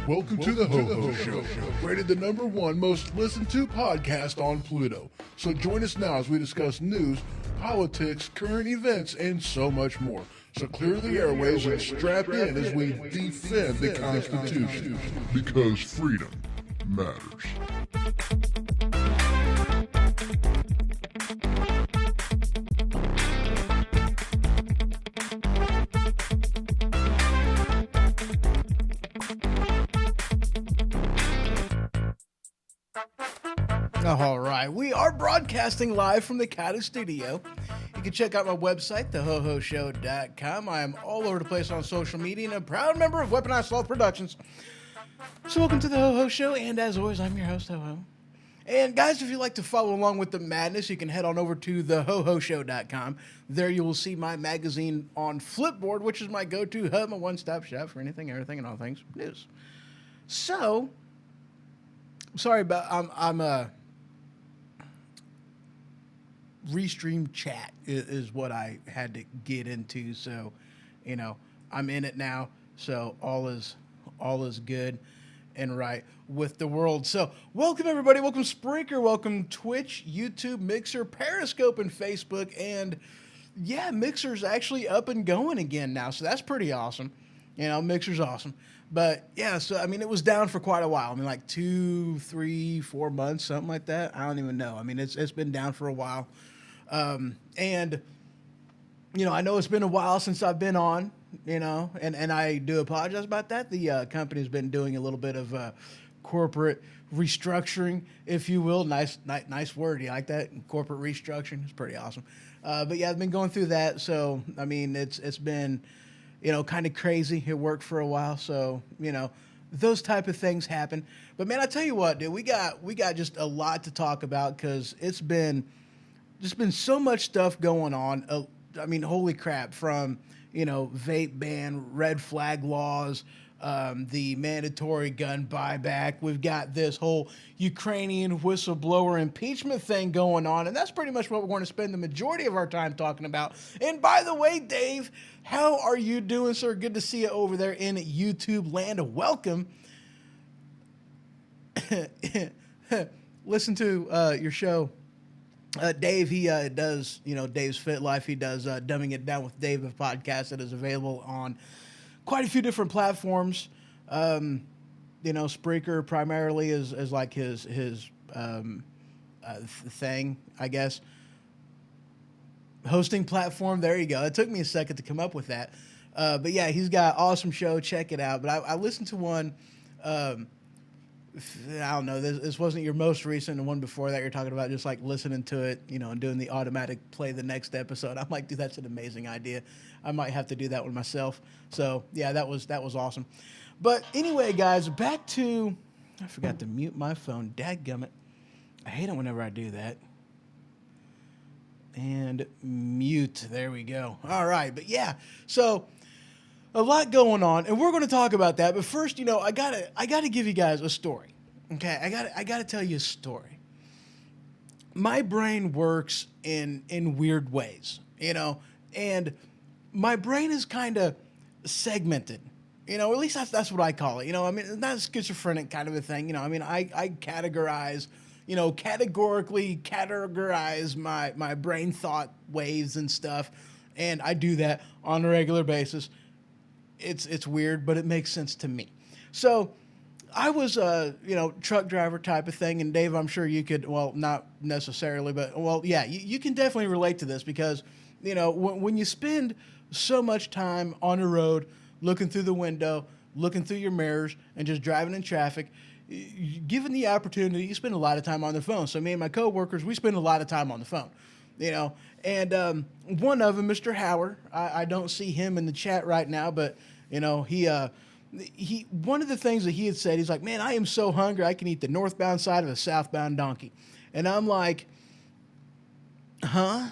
Welcome to the Ho Ho Show, rated the #1 most listened to podcast on Pluto. So join us now as we discuss news, politics, current events, and so much more. So clear the airways and strap in as we defend the Constitution. Because freedom matters. All right, we are broadcasting live from the Cata Studio. You can check out my website, thehohoshow.com. I am all over the place on social media and a proud member of Weaponized Sloth Productions. So welcome to the Ho Ho Show, and as always, I'm your host, Ho Ho. And guys, if you'd like to follow along with the madness, you can head on over to thehohoshow.com. There you will see my magazine on Flipboard, which is my go-to hub, my one-stop shop for anything, everything, and all things news. So, sorry about, I'm Restream chat is what I had to get into, so you know I'm in it now, so all is good and right with the world. So welcome everybody, welcome Spreaker, welcome Twitch, YouTube, Mixer, Periscope, and Facebook. And yeah, Mixer's actually up and going again now, so that's pretty awesome. You know, Mixer's awesome. But yeah, so I mean, it was down for quite a while. I mean, like 2, 3, 4 months, something like that. I don't even know. I mean, it's been down for a while. And, you know, I know it's been a while since I've been on, you know, and I do apologize about that. The company's been doing a little bit of corporate restructuring, if you will. Nice word. You like that? Corporate restructuring. It's pretty awesome. But yeah, I've been going through that. So, I mean, it's been, you know, kind of crazy. It worked for a while. So, you know, those type of things happen. But man, I tell you what, dude, we got just a lot to talk about because there's been so much stuff going on. I mean, holy crap, from, you know, vape ban, red flag laws, the mandatory gun buyback. We've got this whole Ukrainian whistleblower impeachment thing going on, and that's pretty much what we're going to spend the majority of our time talking about. And by the way, Dave, how are you doing, sir? Good to see you over there in YouTube land. Welcome. Listen to your show. Dave, he does, you know, Dave's Fit Life. He does Dumbing It Down with Dave, a podcast that is available on quite a few different platforms. You know, Spreaker primarily is like his thing, I guess. Hosting platform, there you go. It took me a second to come up with that. But yeah, he's got an awesome show. Check it out. But I listened to one, I don't know, this wasn't your most recent. The one before that, you're talking about just like listening to it, you know, and doing the automatic play the next episode. I'm like, dude, that's an amazing idea. I might have to do that one myself. So yeah, that was awesome. But anyway, guys, back to, I forgot to mute my phone. Dadgummit. I hate it whenever I do that. And mute. There we go. All right. But yeah, so a lot going on, and we're going to talk about that. But first, you know, I gotta give you guys a story. Okay, I gotta tell you a story. My brain works in weird ways, you know, and my brain is kind of segmented. You know, at least that's what I call it. You know, I mean, it's not a schizophrenic kind of a thing. You know, I mean, I categorize, you know, categorically categorize my brain thought waves and stuff, and I do that on a regular basis. It's weird, but it makes sense to me. So I was a, you know, truck driver type of thing. And Dave, I'm sure you could, well, not necessarily, but well, yeah, you can definitely relate to this because, you know, when you spend so much time on the road, looking through the window, looking through your mirrors and just driving in traffic, given the opportunity, you spend a lot of time on the phone. So me and my coworkers, we spend a lot of time on the phone. You know, and one of them, Mr. Howard, I don't see him in the chat right now, but you know, he one of the things that he had said, he's like, man, I am so hungry, I can eat the northbound side of a southbound donkey. And I'm like, huh?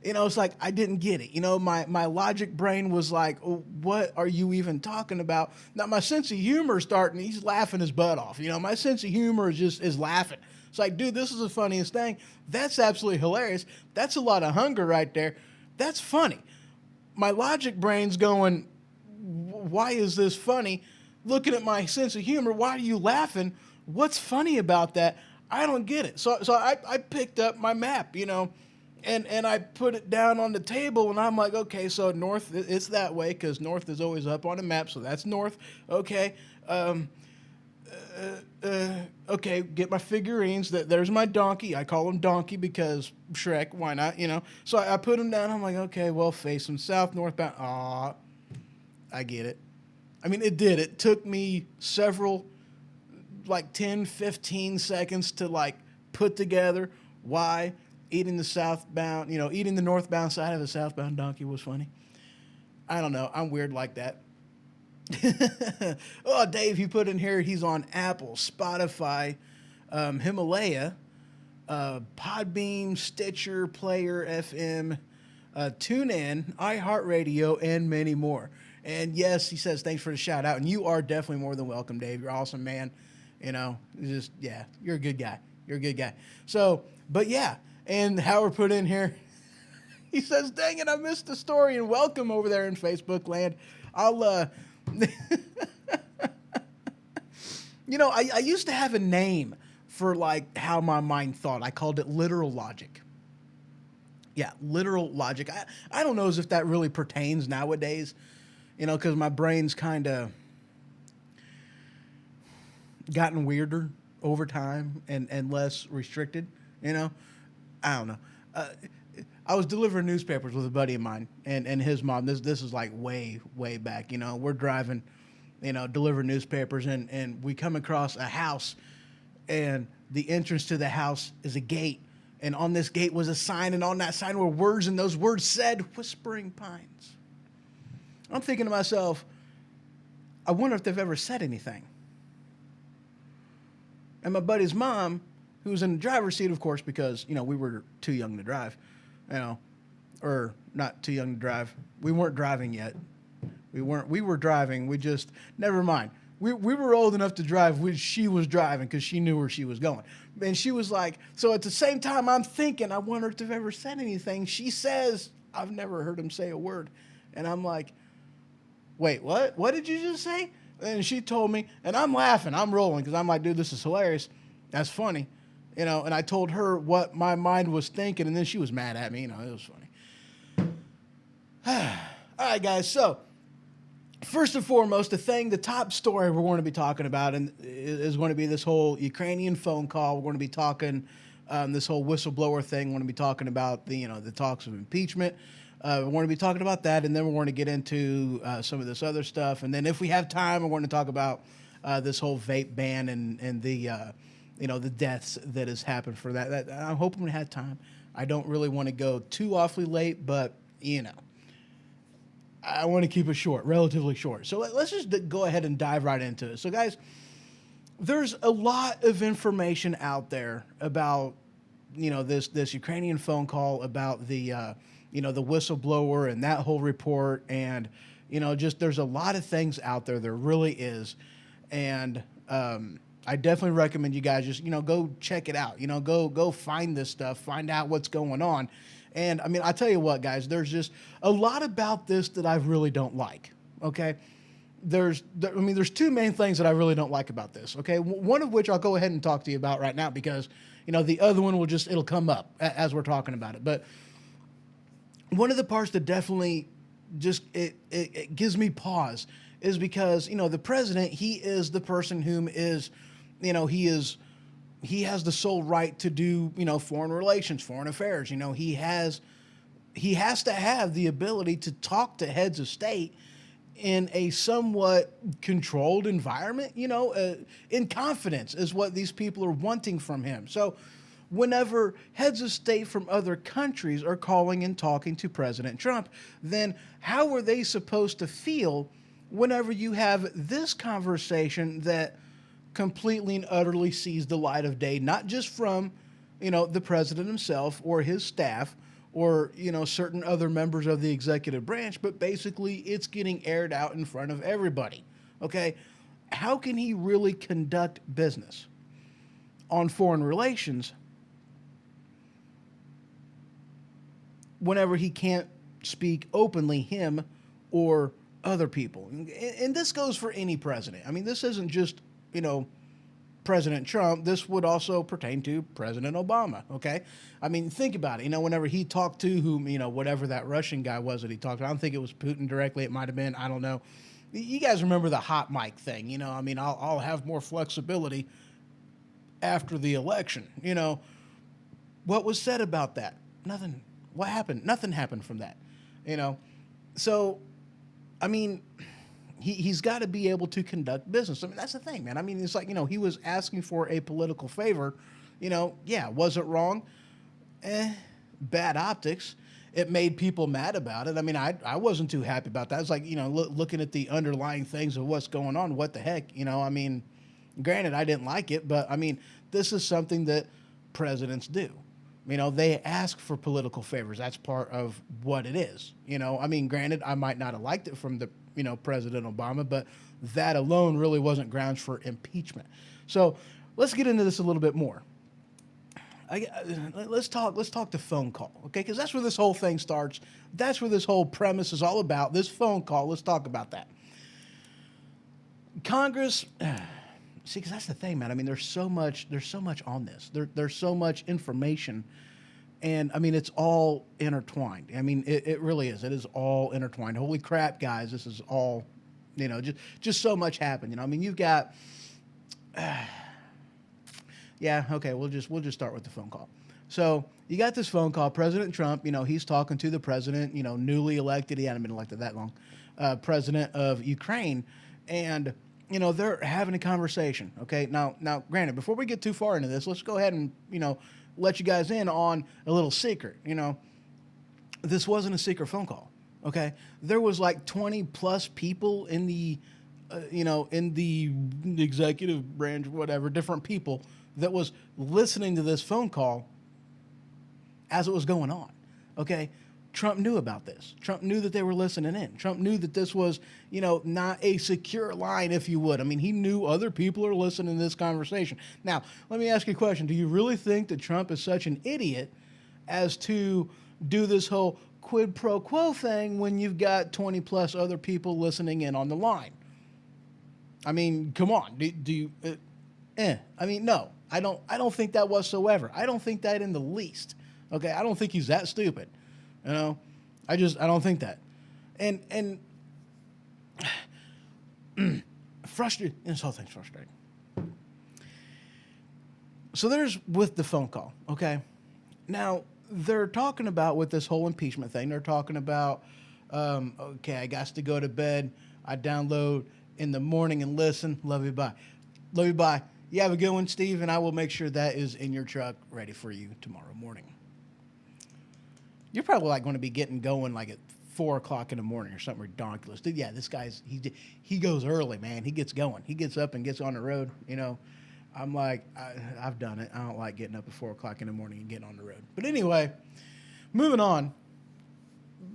You know, it's like, I didn't get it. You know, my logic brain was like, oh, what are you even talking about? Now, my sense of humor is starting, he's laughing his butt off. You know, my sense of humor is laughing. It's like, dude, this is the funniest thing. That's absolutely hilarious. That's a lot of hunger right there. That's funny. My logic brain's going, why is this funny? looking at my sense of humor. Why are you laughing? What's funny about that? I don't get it. So I picked up my map, and I put it down on the table, and I'm like, okay, so north, it's that way because north is always up on the map, so that's north. Okay. Okay, get my figurines. There's my donkey. I call him Donkey because Shrek, why not, So I put him down. I'm like, okay, well, face him south, northbound. Aw, I get it. I mean, it did. It took me several, like 10, 15 seconds to like put together why eating the northbound side of a southbound donkey was funny. I don't know. I'm weird like that. Oh, Dave, he put in here he's on Apple, Spotify, Himalaya, Podbeam, Stitcher, Player FM, TuneIn, iHeartRadio, and many more. And yes, he says thanks for the shout out, and you are definitely more than welcome, Dave. You're awesome, man. You're a good guy. You're a good guy. So, but yeah, and Howard put in here, he says, dang it, I missed the story, and welcome over there in Facebook land. I'll, I used to have a name for like how my mind thought. I called it literal logic. Yeah, literal logic. I don't know as if that really pertains nowadays, because my brain's kind of gotten weirder over time and less restricted, I don't know. I was delivering newspapers with a buddy of mine and his mom. This is like way, way back. We're driving, delivering newspapers, and we come across a house, and the entrance to the house is a gate. And on this gate was a sign, and on that sign were words, and those words said Whispering Pines. I'm thinking to myself, I wonder if they've ever said anything. And my buddy's mom, who was in the driver's seat, of course, because, we were too young to drive, or not too young to drive. We weren't driving yet. We were driving. We just, never mind. We were old enough to drive. She was driving because she knew where she was going. And she was like, so at the same time, I'm thinking, I wonder if they've ever said anything. She says, I've never heard him say a word. And I'm like, wait, what? What did you just say? And she told me, and I'm laughing. I'm rolling because I'm like, dude, this is hilarious. That's funny. And I told her what my mind was thinking, and then she was mad at me. It was funny. All right, guys. So, first and foremost, the top story we're going to be talking about is going to be this whole Ukrainian phone call. We're going to be talking this whole whistleblower thing. We're going to be talking about the talks of impeachment. We're going to be talking about that, and then we're going to get into some of this other stuff. And then if we have time, we're going to talk about this whole vape ban and the deaths that has happened for that. I'm hoping we have time. I don't really want to go too awfully late, but, I want to keep it short, relatively short. So let's just go ahead and dive right into it. So, guys, there's a lot of information out there about, this Ukrainian phone call, about the whistleblower and that whole report. And, just there's a lot of things out there. There really is. And I definitely recommend you guys just, go check it out. Go find this stuff, find out what's going on. And, I tell you what, guys, there's just a lot about this that I really don't like, okay? There's two main things that I really don't like about this, okay? One of which I'll go ahead and talk to you about right now because, the other one it'll come up as we're talking about it. But one of the parts that definitely just, it gives me pause is because, the president, he is the person whom is, he has the sole right to do, foreign relations, foreign affairs. He has to have the ability to talk to heads of state in a somewhat controlled environment, in confidence is what these people are wanting from him. So whenever heads of state from other countries are calling and talking to President Trump, then how are they supposed to feel whenever you have this conversation that completely and utterly sees the light of day, not just from, the president himself or his staff or, certain other members of the executive branch, but basically it's getting aired out in front of everybody, okay? How can he really conduct business on foreign relations whenever he can't speak openly, him or other people. And this goes for any president. I mean, this isn't just, you know, President Trump. This would also pertain to President Obama, okay? I mean, think about it. You know, whenever he talked to whom, you know, whatever that Russian guy was that he talked to, I don't think it was Putin directly. It might have been, I don't know. You guys remember the hot mic thing, you know? I mean, I'll have more flexibility after the election, you know? What was said about that? Nothing. What happened? Nothing happened from that, you know? So, I mean, he's got to be able to conduct business. I mean, that's the thing, man. I mean, it's like, you know, he was asking for a political favor. You know, yeah, was it wrong? Bad optics. It made people mad about it. I mean, I wasn't too happy about that. It's like, you know, looking at the underlying things of what's going on. What the heck? You know, I mean, granted, I didn't like it, but I mean, this is something that presidents do. You know, they ask for political favors. That's part of what it is. You know, I mean, granted, I might not have liked it from the, you know, President Obama, but that alone really wasn't grounds for impeachment. So let's get into this a little bit more. Let's talk the phone call, okay? Because that's where this whole thing starts. That's where this whole premise is all about. This phone call. Let's talk about that. Congress. See, because that's the thing, man. I mean, there's so much on this. There's so much information, and I mean, it's all intertwined. I mean, it really is. It is all intertwined. Holy crap, guys! This is all, you know, just so much happened. You know, I mean, you've got, yeah, okay. We'll just start with the phone call. So you got this phone call. President Trump, you know, he's talking to the president, you know, newly elected. He hadn't been elected that long, president of Ukraine, and you know, they're having a conversation, okay? Now, granted, before we get too far into this, let's go ahead and, you know, let you guys in on a little secret. You know, this wasn't a secret phone call, okay? There was like 20 plus people in the, you know, in the executive branch, whatever, different people that was listening to this phone call as it was going on, okay? Trump knew about this. Trump knew that they were listening in. Trump knew that this was, you know, not a secure line, if you would. I mean, he knew other people are listening to this conversation. Now, let me ask you a question. Do you really think that Trump is such an idiot as to do this whole quid pro quo thing when you've got 20 plus other people listening in on the line? I mean, come on. Do you, I mean, no, I don't think that whatsoever. I don't think that in the least. Okay. I don't think he's that stupid. You know, I don't think that. And frustrated. This whole thing's frustrating. So there's with the phone call, okay? Now, they're talking about with this whole impeachment thing, they're talking about, okay, I got to go to bed. I download in the morning and listen. Love you, bye. Love you, bye. You have a good one, Steve, and I will make sure that is in your truck ready for you tomorrow morning. You're probably like going to be getting going like at 4 o'clock in the morning or something ridiculous. Dude, yeah, this guy's, he goes early, man. He gets going. He gets up and gets on the road. You know, I'm like, I've done it. I don't like getting up at 4 o'clock in the morning and getting on the road. But anyway, moving on.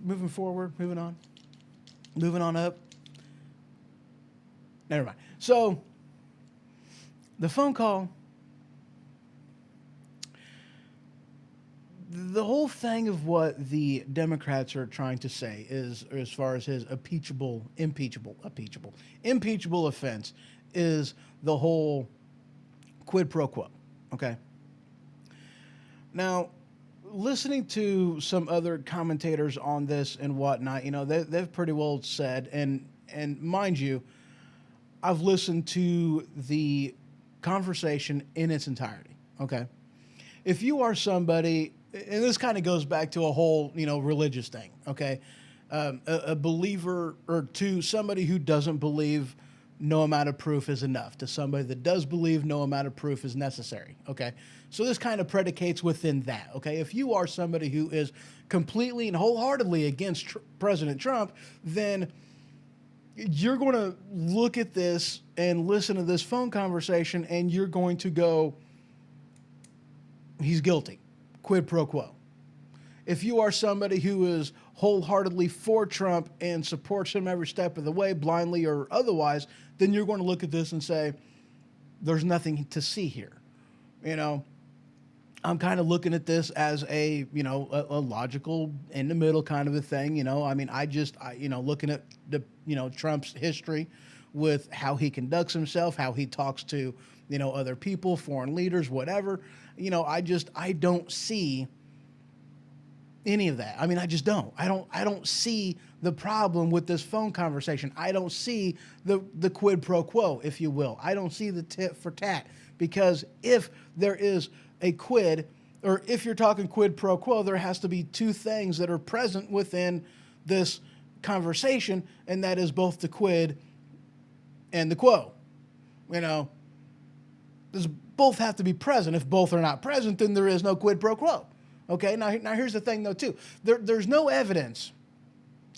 Moving forward, moving on up. Never mind. So the phone call, the whole thing of what the Democrats are trying to say is, as far as his impeachable offense, is the whole quid pro quo. Okay. Now, listening to some other commentators on this and whatnot, you know, they've pretty well said, and mind you, I've listened to the conversation in its entirety. Okay. If you are somebody, and this kind of goes back to a whole, you know, religious thing, okay? A believer, or to somebody who doesn't believe, no amount of proof is enough. To somebody that does believe, no amount of proof is necessary, okay? So this kind of predicates within that, okay? If you are somebody who is completely and wholeheartedly against President Trump, then you're going to look at this and listen to this phone conversation, and you're going to go, he's guilty. Quid pro quo. If you are somebody who is wholeheartedly for Trump and supports him every step of the way, blindly or otherwise, then you're going to look at this and say, there's nothing to see here. You know, I'm kind of looking at this as a logical in the middle kind of a thing. I mean, looking at Trump's history with how he conducts himself, how he talks to, other people, foreign leaders, whatever. I don't see any of that. I mean, I just don't. I don't see the problem with this phone conversation. I don't see the quid pro quo, if you will. I don't see the tit for tat, because if there is a quid, or if you're talking quid pro quo, there has to be two things that are present within this conversation, and that is both the quid and the quo. Those both have to be present. If both are not present, then there is no quid pro quo. Okay, now here's the thing, though, too. There's no evidence,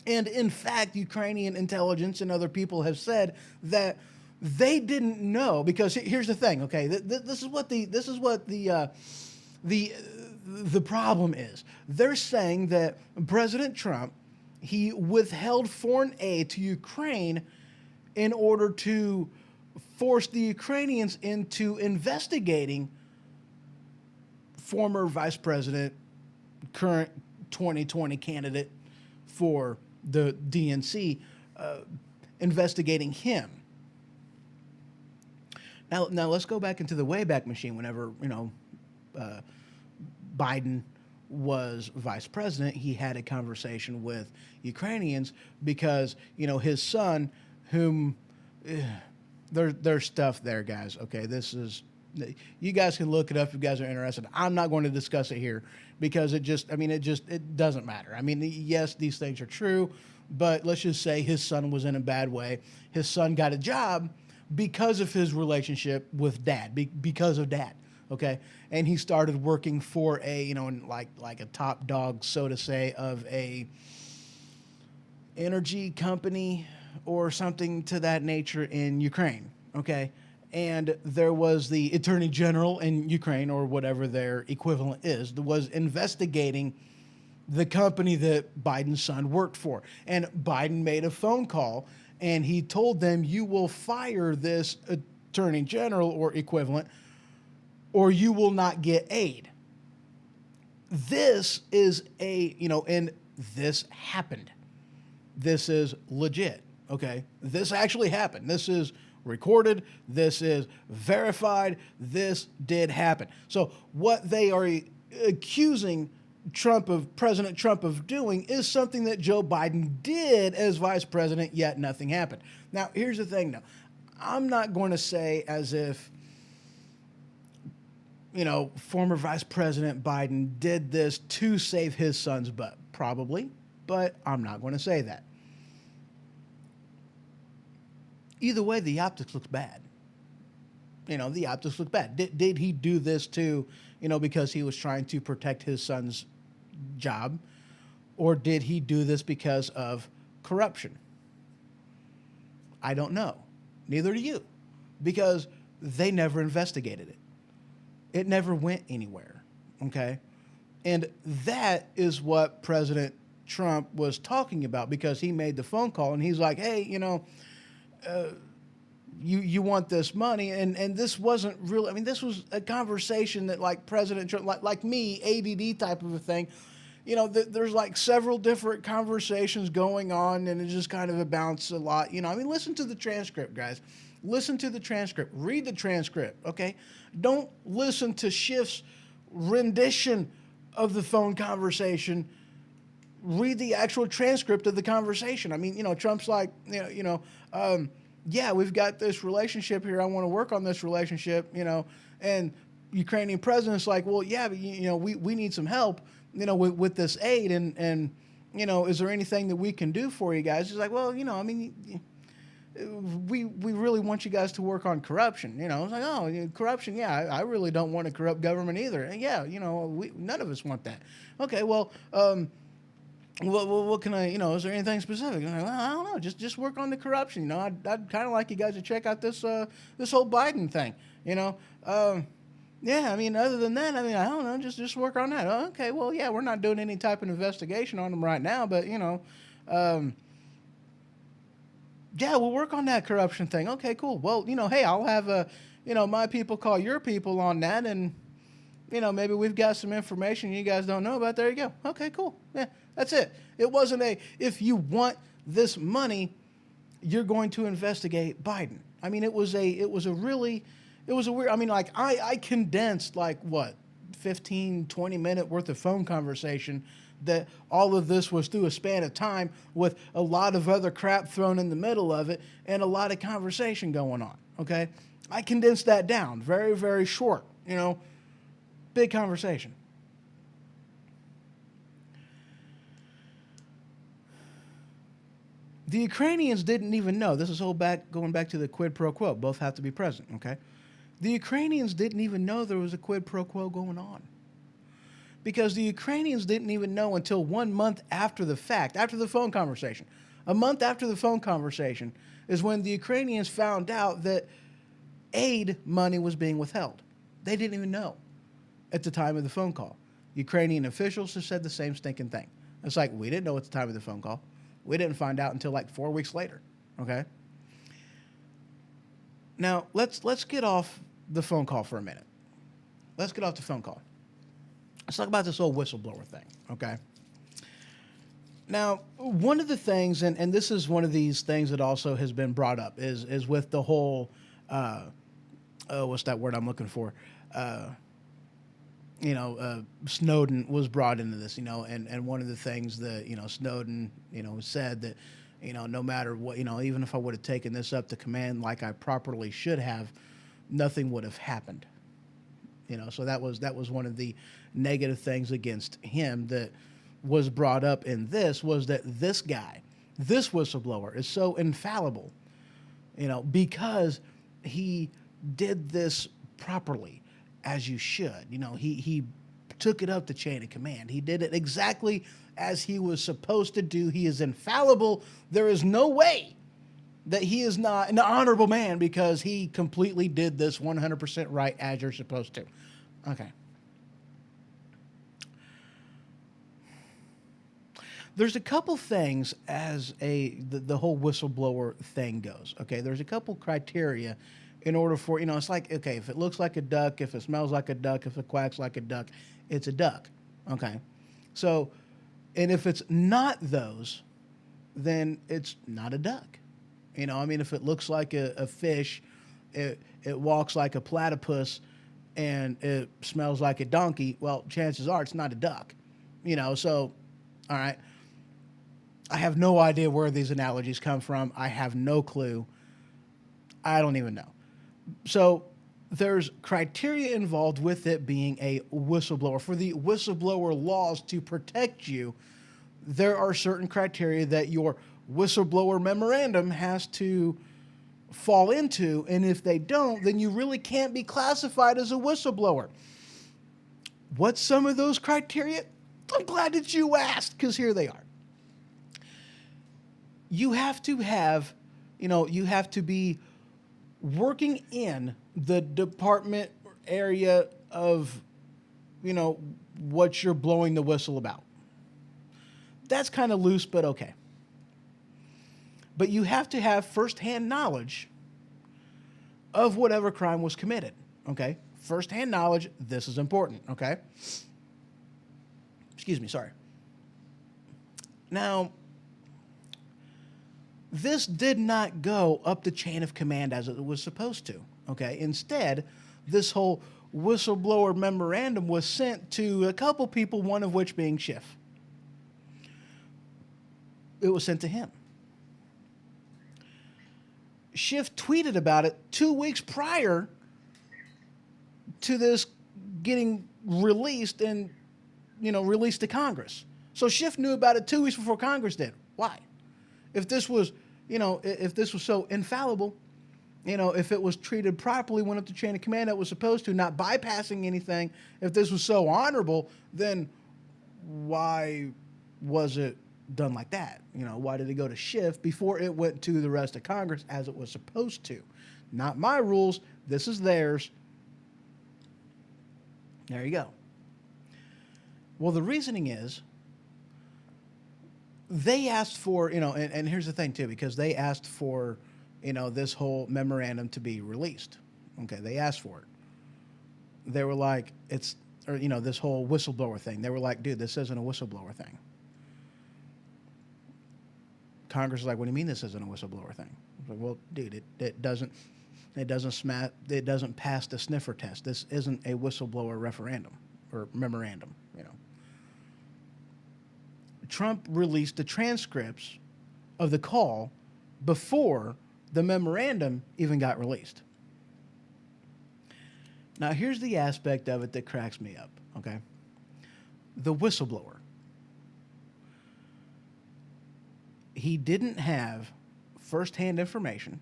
and in fact, Ukrainian intelligence and other people have said that they didn't know, because here's the thing. Okay, this is what the problem is. They're saying that President Trump, he withheld foreign aid to Ukraine in order to force the Ukrainians into investigating former vice president, current 2020 candidate for the DNC, investigating him. Now let's go back into the Wayback Machine. Whenever Biden was vice president, he had a conversation with Ukrainians because his son, whom there's stuff there, guys. Okay, you guys can look it up if you guys are interested. I'm not going to discuss it here because it doesn't matter. I mean, yes, these things are true, but let's just say his son was in a bad way. His son got a job because of his relationship with dad, because of dad. Okay, and he started working for a like a top dog, so to say, of a energy company or something to that nature in Ukraine. Okay. And there was the attorney general in Ukraine, or whatever their equivalent is, that was investigating the company that Biden's son worked for. And Biden made a phone call, and he told them, you will fire this attorney general or equivalent, or you will not get aid. This is and this happened. This is legit, okay? This actually happened. This is recorded. This is verified. This did happen. So what they are accusing President Trump of doing is something that Joe Biden did as vice president, yet nothing happened. Now, here's the thing, though. I'm not going to say as if, former Vice President Biden did this to save his son's butt. Probably, but I'm not going to say that. Either way, the optics looks bad. The optics look bad. Did he do this because he was trying to protect his son's job? Or did he do this because of corruption? I don't know. Neither do you. Because they never investigated it. It never went anywhere. Okay? And that is what President Trump was talking about, because he made the phone call and he's like, hey, you want this money, and this wasn't really. I mean, this was a conversation that, like, President Trump, like me, ADD type of a thing. There's like several different conversations going on, and it just kind of bounces a lot. Listen to the transcript, guys. Listen to the transcript. Read the transcript. Okay, don't listen to Schiff's rendition of the phone conversation. Read the actual transcript of the conversation. I mean, Trump's like, yeah, we've got this relationship here. I want to work on this relationship, and Ukrainian president's like, well, yeah, but, we need some help, with this aid. And is there anything that we can do for you guys? He's like, well, we really want you guys to work on corruption. It's like, oh, corruption. Yeah, I really don't want a corrupt government either. And yeah, none of us want that. Okay, well, what can I, is there anything specific? And I'm like, well, I don't know, just work on the corruption. I'd kind of like you guys to check out this whole Biden thing. Yeah, other than that, I don't know, just work on that. Oh, okay, well, yeah, we're not doing any type of investigation on them right now, but yeah, we'll work on that corruption thing. Okay, cool. Well, hey, I'll have my people call your people on that, and maybe we've got some information you guys don't know about. There you go. Okay, cool. Yeah, that's it. It wasn't if you want this money, you're going to investigate Biden. I mean, it was a weird, I mean, like I condensed like what, 15, 20-minute worth of phone conversation that all of this was through a span of time with a lot of other crap thrown in the middle of it and a lot of conversation going on, okay? I condensed that down, very, very short, big conversation. The Ukrainians didn't even know. This is going back to the quid pro quo. Both have to be present, okay? The Ukrainians didn't even know there was a quid pro quo going on. Because the Ukrainians didn't even know until 1 month after the fact, after the phone conversation. A month after the phone conversation is when the Ukrainians found out that aid money was being withheld. They didn't even know at the time of the phone call. Ukrainian officials have said the same stinking thing. It's like, we didn't know at the time of the phone call. We didn't find out until like 4 weeks later, okay? Now, let's get off the phone call for a minute. Let's get off the phone call. Let's talk about this whole whistleblower thing, okay? Now, one of the things, and this is one of these things that also has been brought up, is with the whole, what's that word I'm looking for? Snowden was brought into this, and one of the things that, Snowden, said that, no matter what, even if I would have taken this up to command like I properly should have, nothing would have happened. So that was one of the negative things against him that was brought up in this, was that this guy, this whistleblower, is so infallible, because he did this properly, as you should. He took it up the chain of command. He did it exactly as he was supposed to do. He is infallible. There is no way that he is not an honorable man because he completely did this 100% right as you're supposed to. Okay. There's a couple things as the whole whistleblower thing goes. Okay, there's a couple criteria in order for, it's like, okay, if it looks like a duck, if it smells like a duck, if it quacks like a duck, it's a duck. Okay. So, and if it's not those, then it's not a duck. If it looks like a fish, it walks like a platypus, and it smells like a donkey, well, chances are it's not a duck. So, all right. I have no idea where these analogies come from. I have no clue. I don't even know. So there's criteria involved with it being a whistleblower. For the whistleblower laws to protect you, there are certain criteria that your whistleblower memorandum has to fall into, and if they don't, then you really can't be classified as a whistleblower. What's some of those criteria? I'm glad that you asked, because here they are. You have to have, you have to be working in the department area of, what you're blowing the whistle about. That's kind of loose, but okay. But you have to have firsthand knowledge of whatever crime was committed, okay? Firsthand knowledge, this is important, okay? Excuse me, sorry. Now, this did not go up the chain of command as it was supposed to, okay? Instead, this whole whistleblower memorandum was sent to a couple people, one of which being Schiff. It was sent to him. Schiff tweeted about it 2 weeks prior to this getting released and, released to Congress. So Schiff knew about it 2 weeks before Congress did. Why? If this was, if this was so infallible, if it was treated properly, went up the chain of command that was supposed to, not bypassing anything, if this was so honorable, then why was it done like that? Why did it go to Schiff before it went to the rest of Congress as it was supposed to? Not my rules. This is theirs. There you go. Well, the reasoning is they asked for, and here's the thing too, because they asked for, this whole memorandum to be released. Okay, they asked for it. They were like, or this whole whistleblower thing. They were like, dude, this isn't a whistleblower thing. Congress is like, what do you mean this isn't a whistleblower thing? Like, well, dude, it doesn't pass the sniffer test. This isn't a whistleblower referendum or memorandum. Trump released the transcripts of the call before the memorandum even got released. Now, here's the aspect of it that cracks me up, okay? The whistleblower. He didn't have firsthand information.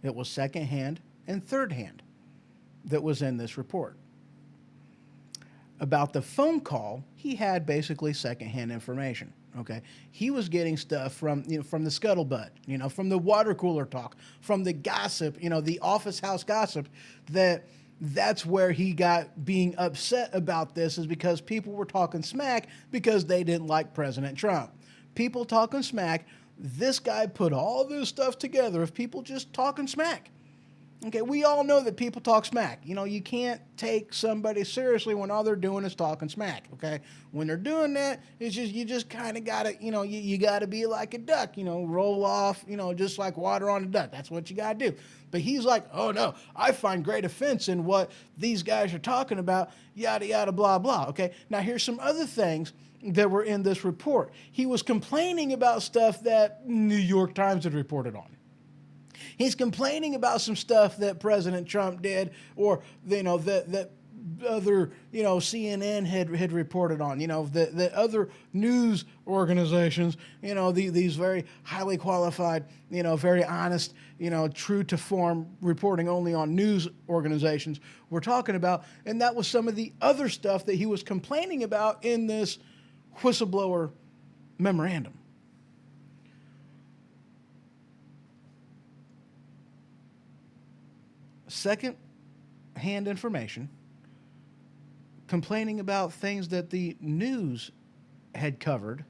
It was secondhand and thirdhand that was in this report. About the phone call, he had basically secondhand information. Okay, he was getting stuff from from the scuttlebutt, from the water cooler talk, from the gossip, the office house gossip. That's where he got being upset about this, is because people were talking smack because they didn't like President Trump. People talking smack. This guy put all this stuff together of people just talking smack. Okay, we all know that people talk smack. You can't take somebody seriously when all they're doing is talking smack, okay? When they're doing that, it's just, you just kind of got to, you got to be like a duck, roll off, just like water on a duck. That's what you got to do. But he's like, oh, no, I find great offense in what these guys are talking about, yada, yada, blah, blah, okay? Now, here's some other things that were in this report. He was complaining about stuff that New York Times had reported on. He's complaining about some stuff that President Trump did, or that other CNN had reported on. The other news organizations, these very highly qualified, very honest, true to form reporting only on news organizations we're talking about, and that was some of the other stuff that he was complaining about in this whistleblower memorandum. Second-hand information, complaining about things that the news had covered,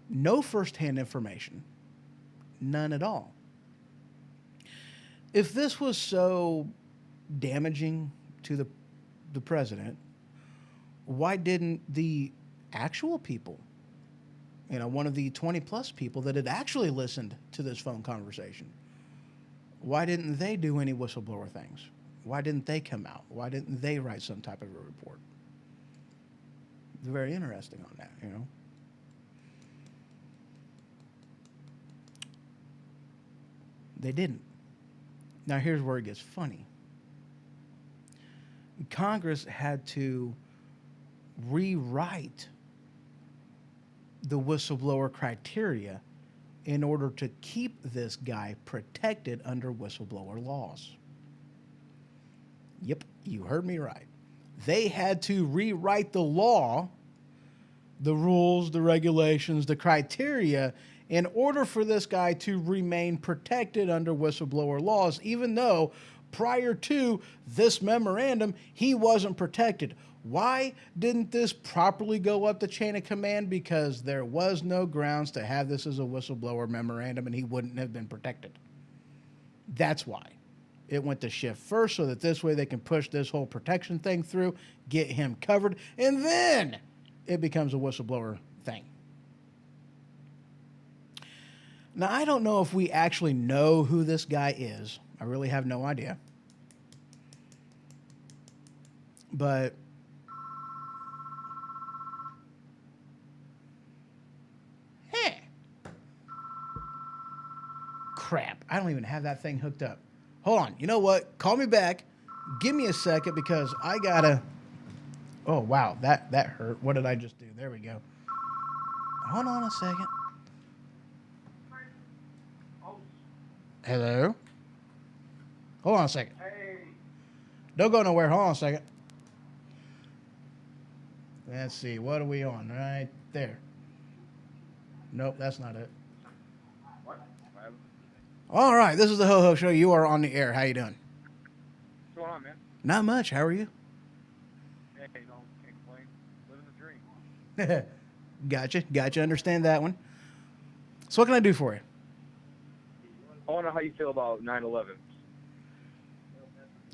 no first-hand information, none at all. If this was so damaging to the president, why didn't the actual people, one of the 20-plus people that had actually listened to this phone conversation, why didn't they do any whistleblower things? Why didn't they come out? Why didn't they write some type of a report? It's very interesting on that, They didn't. Now, here's where it gets funny. Congress had to rewrite the whistleblower criteria in order to keep this guy protected under whistleblower laws. Yep, you heard me right. They had to rewrite the law, the rules, the regulations, the criteria, in order for this guy to remain protected under whistleblower laws, even though prior to this memorandum, he wasn't protected. Why didn't this properly go up the chain of command? Because there was no grounds to have this as a whistleblower memorandum, and he wouldn't have been protected. That's why. It went to Schiff first, so that this way they can push this whole protection thing through, get him covered, and then it becomes a whistleblower thing. Now, I don't know if we actually know who this guy is. I really have no idea. But crap, I don't even have that thing hooked up. Hold on. You know what? Call me back. Give me a second, because I gotta... Oh, wow. That hurt. What did I just do? There we go. Hold on a second. Hello? Hold on a second. Hey. Don't go nowhere. Hold on a second. Let's see. What are we on? Right there. Nope, that's not it. What? All right, this is the Ho Ho Show. You are on the air. How you doing? What's going on, man? Not much. How are you? Hey, can't complain. Living the dream. Gotcha. Understand that one. So what can I do for you? I want to know how you feel about 9/11.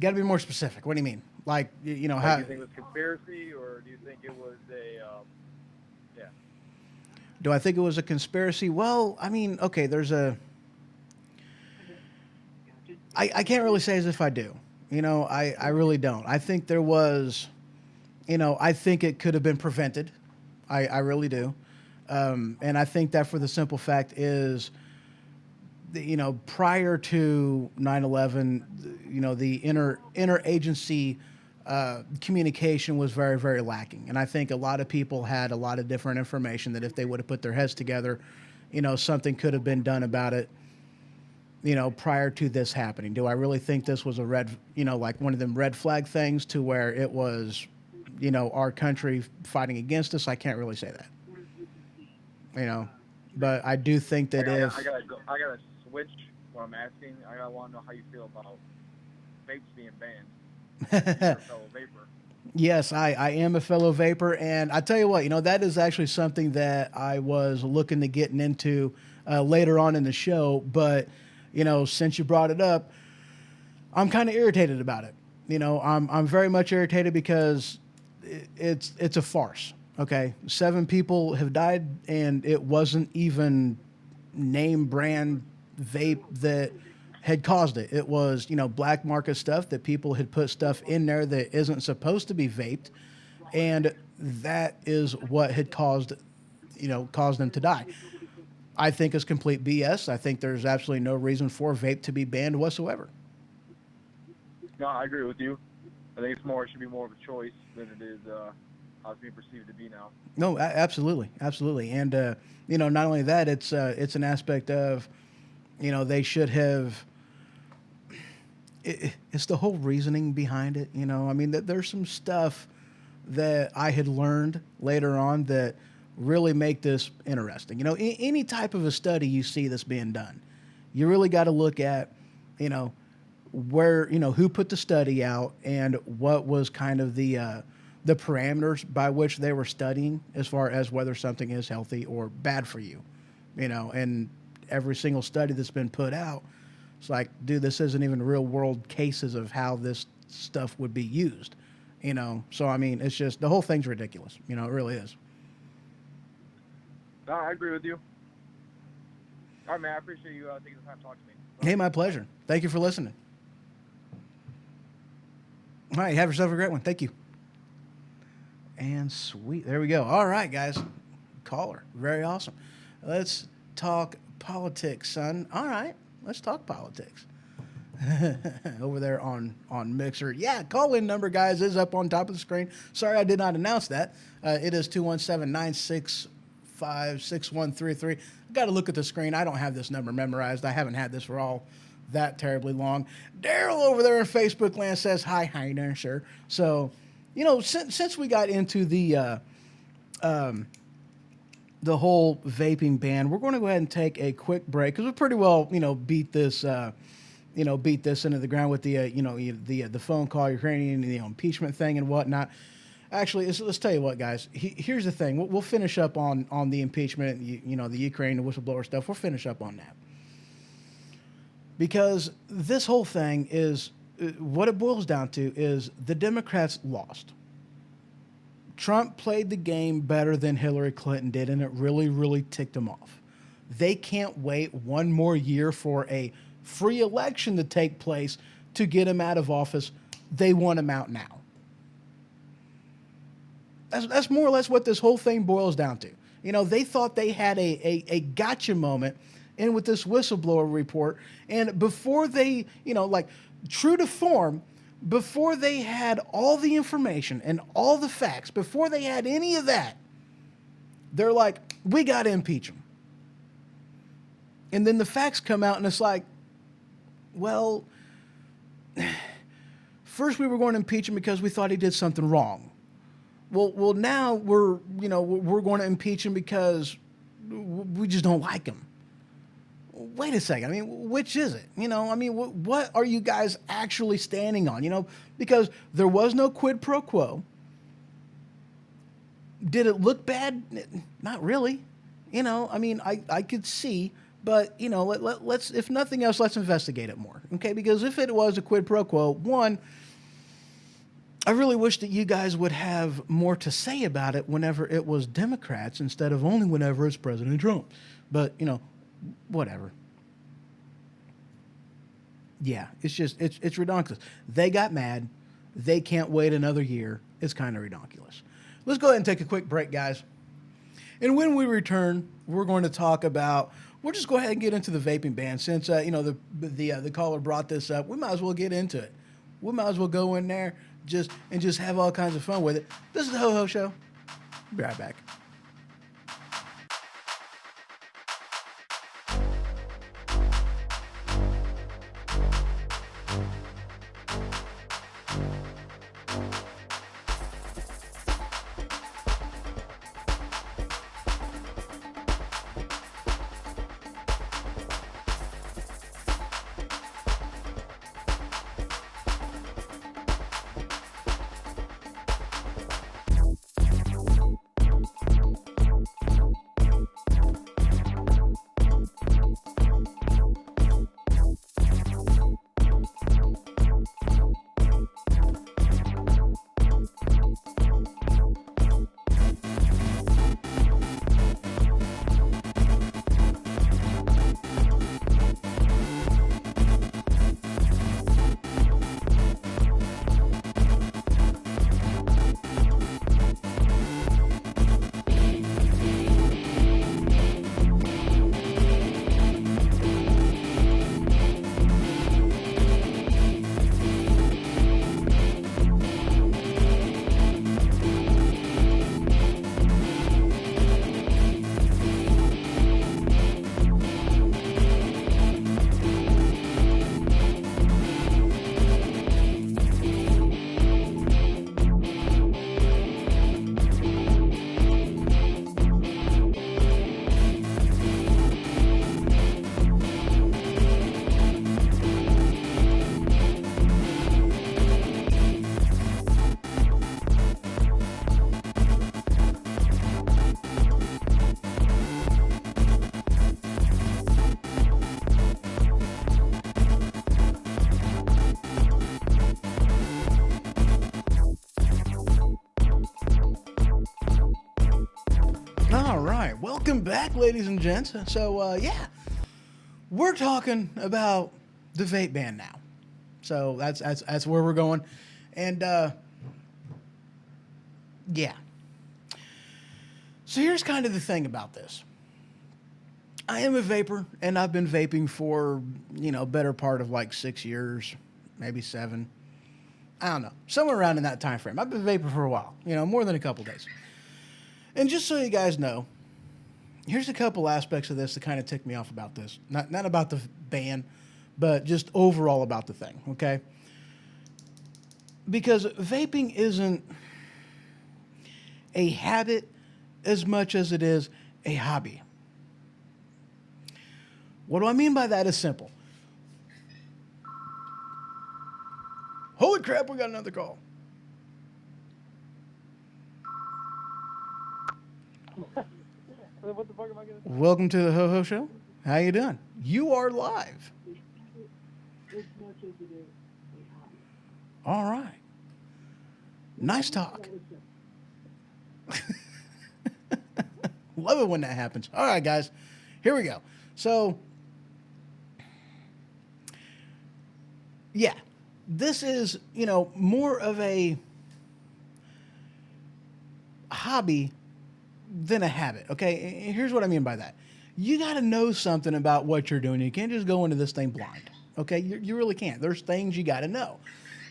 Got to be more specific. What do you mean? Like, you know, Like, how do you think it was conspiracy, or do you think it was a, yeah? do I think it was a conspiracy? Well, I mean, okay, I can't really say as if I do. You know, I really don't. I think there was, you know, I think it could have been prevented. I really do. And I think that for the simple fact is, you know, prior to 9/11, you know, the interagency communication was very, very lacking. And I think a lot of people had a lot of different information that if they would have put their heads together, you know, something could have been done about it, you know, prior to this happening. Do I really think this was a red, you know, like one of them red flag things to where it was, you know, our country fighting against us? I can't really say that, you know, but I do think that I if, I gotta switch what I'm asking. I want to know how you feel about vapes being banned. You're a fellow vapor. yes, I am a fellow vapor, and I tell you what, you know, that is actually something that I was looking to getting into later on in the show. But, you know, since you brought it up, I'm kind of irritated about it. You know, I'm very much irritated because it's a farce. Okay, 7 people have died, and it wasn't even name brand vape that had caused it. It was, you know, black market stuff that people had put stuff in there that isn't supposed to be vaped, and that is what had caused, you know, caused them to die. I think it's complete BS. I think there's absolutely no reason for vape to be banned whatsoever. No, I agree with you. I think it should be more of a choice than it is how it's being perceived to be now. No, absolutely, absolutely, and you know, not only that, it's an aspect of, you know, they should have. It's the whole reasoning behind it. You know, I mean, there's some stuff that I had learned later on that really make this interesting. You know, any type of a study you see that's being done, you really got to look at, you know, where, you know, who put the study out and what was kind of the parameters by which they were studying as far as whether something is healthy or bad for you, you know. And every single study that's been put out, it's like, dude, this isn't even real world cases of how this stuff would be used, you know. So I mean, it's just, the whole thing's ridiculous, you know. It really is. No, I agree with you. All right, man. I appreciate you taking the time to talk to me. Hey, my pleasure. Thank you for listening. All right, have yourself a great one. Thank you. And sweet, there we go. All right, guys, caller, very awesome. Let's talk politics, son. All right, let's talk politics. Over there on Mixer. Yeah, call-in number, guys, is up on top of the screen. Sorry I did not announce that. It is 217-965-6133. Got to look at the screen. I don't have this number memorized. I haven't had this for all that terribly long. Daryl over there in Facebook land says, hi there, sure. So, you know, since we got into the whole vaping ban, we're going to go ahead and take a quick break because we pretty well, you know, beat this into the ground with the, the phone call, Ukrainian, the impeachment thing and whatnot. Actually, let's tell you what, guys. Here's the thing. We'll finish up on the impeachment, the Ukraine, the whistleblower stuff. We'll finish up on that. Because this whole thing is, what it boils down to is the Democrats lost. Trump played the game better than Hillary Clinton did, and it really, really ticked them off. They can't wait one more year for a free election to take place to get him out of office. They want him out now. That's more or less what this whole thing boils down to. You know, they thought they had a gotcha moment in with this whistleblower report. And before they, true to form, before they had all the information and all the facts, before they had any of that, they're like, we got to impeach him. And then the facts come out and it's like, well, first we were going to impeach him because we thought he did something wrong. Well, now we're going to impeach him because we just don't like him. Wait a second. I mean, which is it? What are you guys actually standing on? Because there was no quid pro quo. Did it look bad? Not really. I could see, but let's, if nothing else, let's investigate it more. Okay. Because if it was a quid pro quo, one, I really wish that you guys would have more to say about it whenever it was Democrats instead of only whenever it's President Trump. But, whatever. Yeah, it's ridiculous. They got mad. They can't wait another year. It's kind of ridiculous. Let's go ahead and take a quick break, guys. And when we return, we're going to talk about. We'll just go ahead and get into the vaping ban since the caller brought this up. We might as well get into it. We might as well go in there just have all kinds of fun with it. This is the Ho Ho Show. Be right back. All right, welcome back, ladies and gents. So, we're talking about the vape ban now. So that's where we're going, and yeah. So here's kind of the thing about this. I am a vapor, and I've been vaping for better part of like 6 years, maybe 7. I don't know, somewhere around in that time frame. I've been vaping for a while, more than a couple days. And just so you guys know, here's a couple aspects of this that kind of tick me off about this. Not about the ban, but just overall about the thing, okay? Because vaping isn't a habit as much as it is a hobby. What do I mean by that is simple. Holy crap, we got another call. What the fuck am I gonna say? Welcome to the Ho Ho Show. How you doing? You are live. All right. Nice talk. Love it when that happens. All right, guys. Here we go. So, yeah, this is, more of a hobby than a habit, okay? And here's what I mean by that. You got to know something about what you're doing. You can't just go into this thing blind, okay? You really can't. There's things you got to know.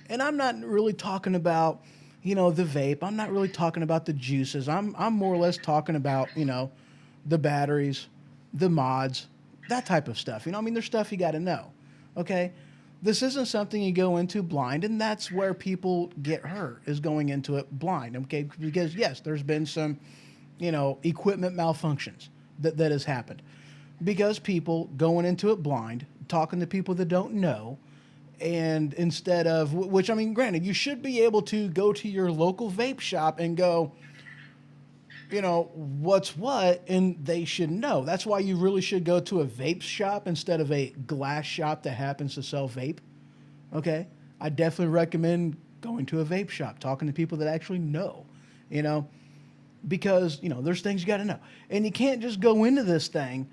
And I'm not really talking about, the vape. I'm not really talking about the juices. I'm more or less talking about, the batteries, the mods, that type of stuff. There's stuff you got to know, okay? This isn't something you go into blind, and that's where people get hurt, is going into it blind, okay? Because, yes, there's been some equipment malfunctions that has happened because people going into it blind, talking to people that don't know, and instead of, which, granted, you should be able to go to your local vape shop and go, what's what, and they should know. That's why you really should go to a vape shop instead of a glass shop that happens to sell vape, okay? I definitely recommend going to a vape shop, talking to people that actually know, you know, because, you know, there's things you got to know. And you can't just go into this thing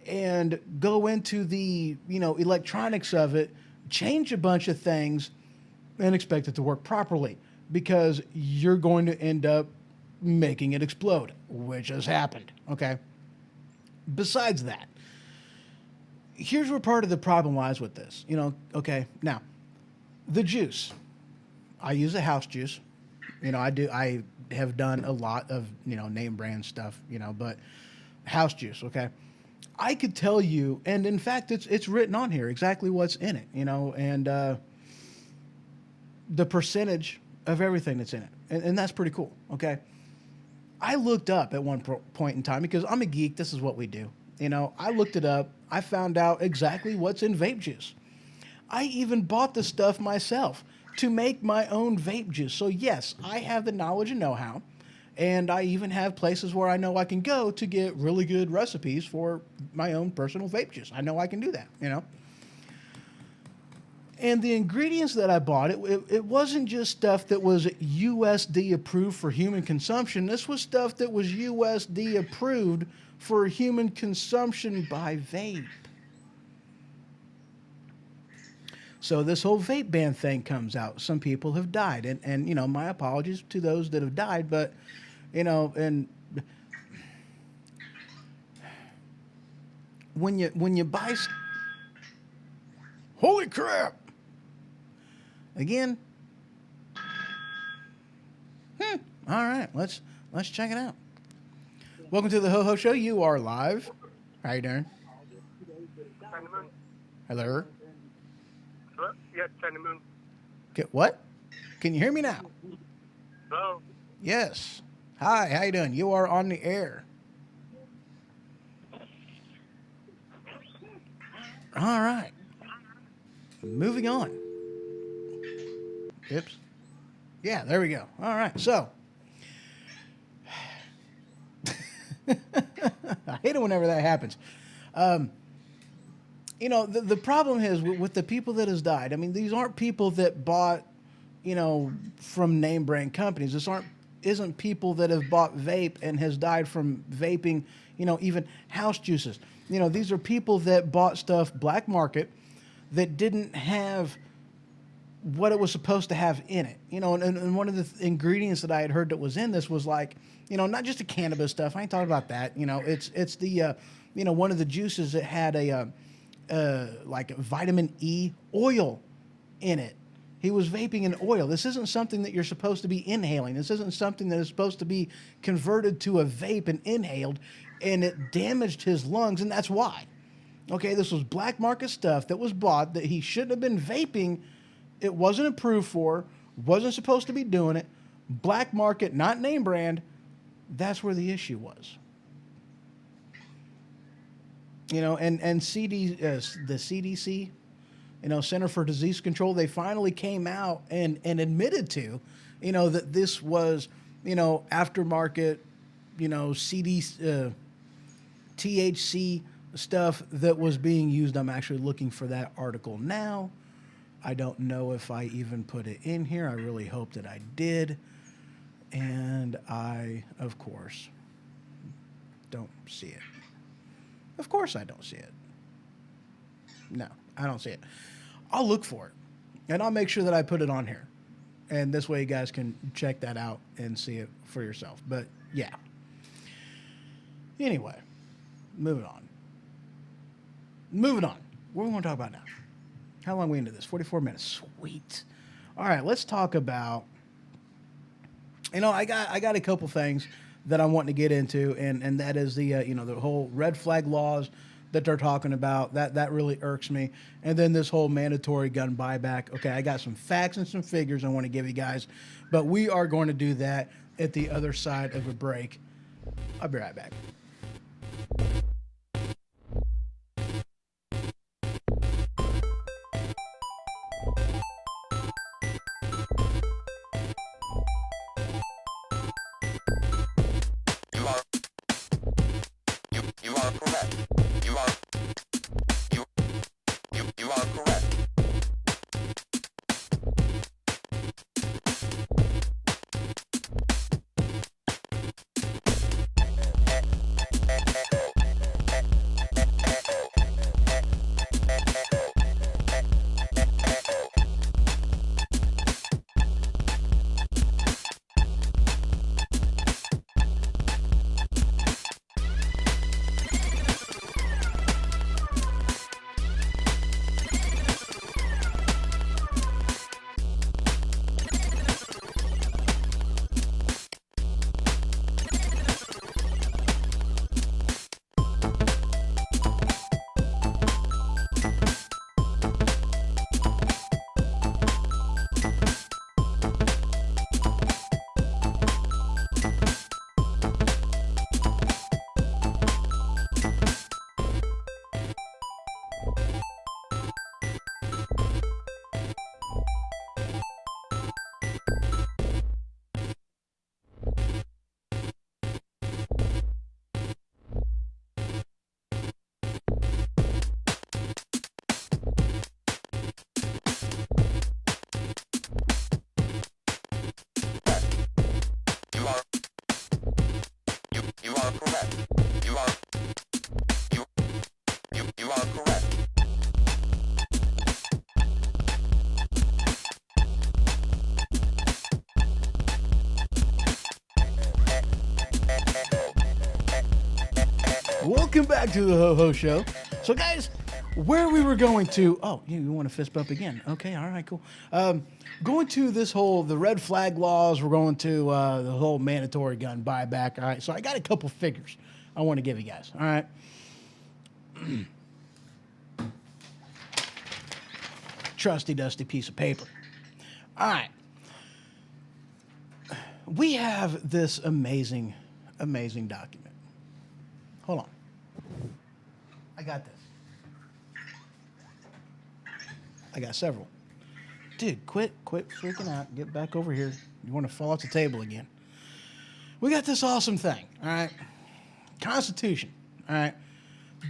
and go into the, you know, electronics of it, change a bunch of things and expect it to work properly, because you're going to end up making it explode, which has happened, okay? Besides that, here's where part of the problem lies with this, you know, okay? Now, the juice. I use a house juice. You know, I have done a lot of, you know, name brand stuff, you know, but house juice, okay? I could tell you, and in fact, it's written on here exactly what's in it, you know, and the percentage of everything that's in it. And that's pretty cool, okay? I looked up at one point in time, because I'm a geek, this is what we do. You know, I looked it up, I found out exactly what's in vape juice. I even bought the stuff myself to make my own vape juice. So yes, I have the knowledge and know-how, and I even have places where I know I can go to get really good recipes for my own personal vape juice. I know I can do that, you know? And the ingredients that I bought, it wasn't just stuff that was USD approved for human consumption. This was stuff that was USD approved for human consumption by vape. So this whole vape ban thing comes out. Some people have died. And you know, my apologies to those that have died. But, you know, and when you buy... Holy crap! Again. All right, let's check it out. Welcome to the Ho Ho Show. You are live. How you doing? Hello. Yeah, China Moon. Okay, what? Can you hear me now? Hello. Yes. Hi. How you doing? You are on the air. All right. Moving on. Oops. Yeah, there we go. All right. So, I hate it whenever that happens. You know, the problem is with the people that has died. I mean, these aren't people that bought, you know, from name brand companies. This isn't people that have bought vape and has died from vaping, you know, even house juices. You know, these are people that bought stuff black market that didn't have what it was supposed to have in it. You know, and one of the ingredients that I had heard that was in this was like, you know, not just the cannabis stuff. I ain't talking about that. You know, it's the, you know, one of the juices that had like a vitamin E oil in it. He was vaping in oil. This isn't something that you're supposed to be inhaling. This isn't something that is supposed to be converted to a vape and inhaled, and it damaged his lungs, and that's why. Okay, this was black market stuff that was bought that he shouldn't have been vaping. It wasn't approved for, wasn't supposed to be doing it. Black market, not name brand. That's where the issue was. You know, and the CDC, you know, Center for Disease Control, they finally came out and admitted to, you know, that this was, you know, aftermarket, you know, THC stuff that was being used. I'm actually looking for that article now. I don't know if I even put it in here. I really hope that I did. And I, of course, don't see it. Of course I don't see it. No, I don't see it. I'll look for it, and I'll make sure that I put it on here. And this way you guys can check that out and see it for yourself. But, yeah. Anyway, moving on. What do we want to talk about now? How long are we into this? 44 minutes. Sweet. All right, let's talk about... You know, I got a couple things that I'm wanting to get into, and that is the you know, the whole red flag laws that they're talking about. That really irks me. And then this whole mandatory gun buyback. Okay, I got some facts and some figures I want to give you guys, but we are going to do that at the other side of a break. I'll be right back. back to the Ho Ho Show. So, guys, where we were going to, oh, you want to fist bump again? Okay, all right, cool. Going to the red flag laws, we're going to the whole mandatory gun buyback, all right? So I got a couple figures I want to give you guys, all right? Trusty, dusty piece of paper. All right. We have this amazing document. Hold on. I got this. I got several. Dude, quit freaking out. Get back over here. You want to fall off the table again. We got this awesome thing, all right? Constitution, all right?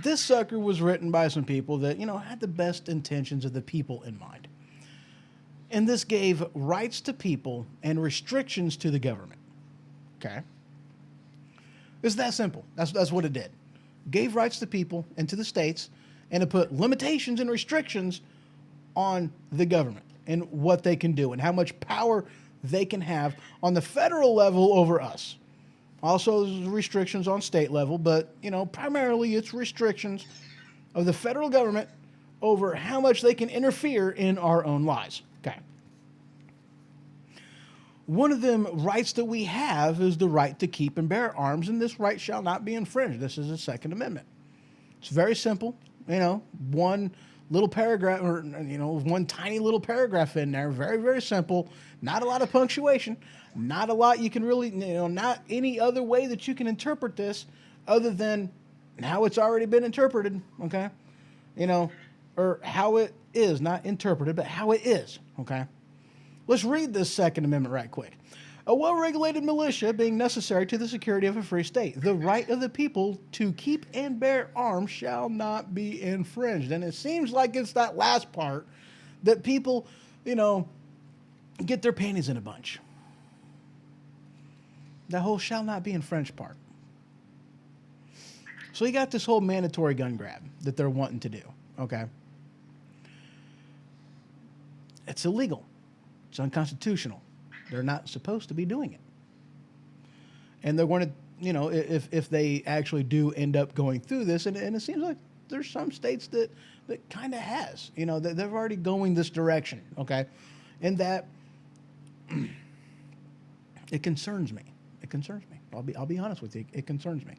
This sucker was written by some people that, had the best intentions of the people in mind. And this gave rights to people and restrictions to the government. Okay? It's that simple. That's what it did. Gave rights to people and to the states, and it put limitations and restrictions on the government and what they can do and how much power they can have on the federal level over us. Also, there's restrictions on state level, but, primarily it's restrictions of the federal government over how much they can interfere in our own lives. Okay. One of them rights that we have is the right to keep and bear arms, and this right shall not be infringed. This is the Second Amendment. It's very simple. One little paragraph, or, one tiny little paragraph in there. Very, very simple. Not a lot of punctuation. Not a lot you can really, not any other way that you can interpret this other than how it's already been interpreted, okay? Or how it is, not interpreted, but how it is, okay? Let's read this Second Amendment right quick. A well-regulated militia being necessary to the security of a free state. The right of the people to keep and bear arms shall not be infringed. And it seems like it's that last part that people, get their panties in a bunch. That whole shall not be infringed part. So you got this whole mandatory gun grab that they're wanting to do, okay? It's illegal. It's unconstitutional. They're not supposed to be doing it. And they're going to, if they actually do end up going through this, and it seems like there's some states that kind of has, that they're already going this direction, okay? And that, it concerns me. It concerns me. I'll be honest with you. It concerns me.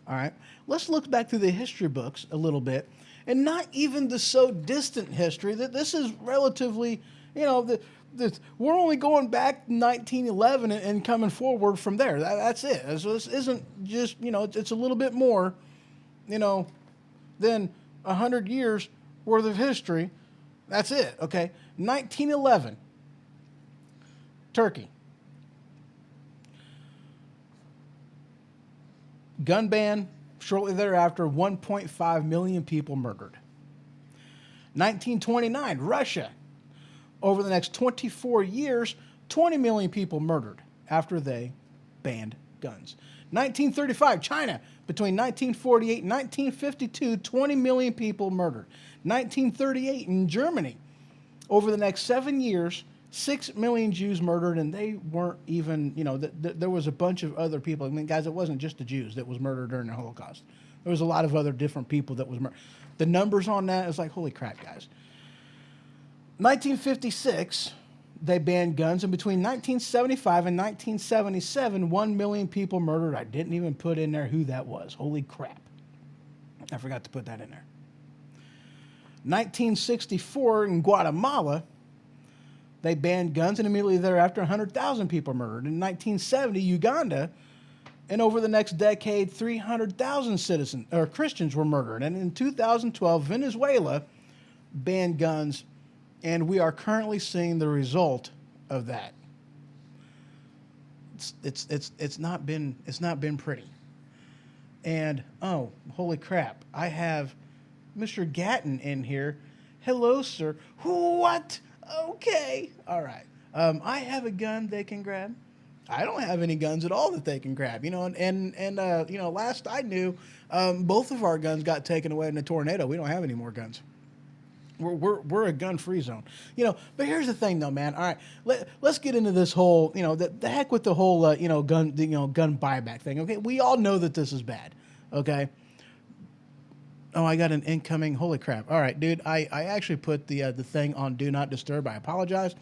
All right. Let's look back through the history books a little bit, and not even the so distant history that this is relatively, we're only going back 1911 and coming forward from there. That's it. So this isn't just, it's a little bit more, than 100 years worth of history. That's it. Okay. 1911, Turkey. Gun ban, shortly thereafter, 1.5 million people murdered. 1929, Russia. Over the next 24 years, 20 million people murdered after they banned guns. 1935, China. Between 1948 and 1952, 20 million people murdered. 1938, in Germany. Over the next 7 years, 6 million Jews murdered, and they weren't even, there was a bunch of other people. I mean, guys, it wasn't just the Jews that was murdered during the Holocaust. There was a lot of other different people that was murdered. The numbers on that is like, holy crap, guys. 1956, they banned guns, and between 1975 and 1977, 1 million people murdered. I didn't even put in there who that was. Holy crap. I forgot to put that in there. 1964, in Guatemala, they banned guns, and immediately thereafter, 100,000 people murdered. In 1970, Uganda, and over the next decade, 300,000 Christians were murdered. And in 2012, Venezuela banned guns, and we are currently seeing the result of that. It's not been pretty. And oh, holy crap! I have Mr. Gatton in here. Hello, sir. What? Okay. All right. I have a gun they can grab. I don't have any guns at all that they can grab. Last I knew, both of our guns got taken away in a tornado. We don't have any more guns. We're a gun-free zone. But here's the thing, though, man. All right, let's get into this whole, the heck with the whole, gun buyback thing. Okay, we all know that this is bad. Okay, Oh, I got an incoming. Holy crap! All right, dude. I actually put the thing on Do Not Disturb. I apologize.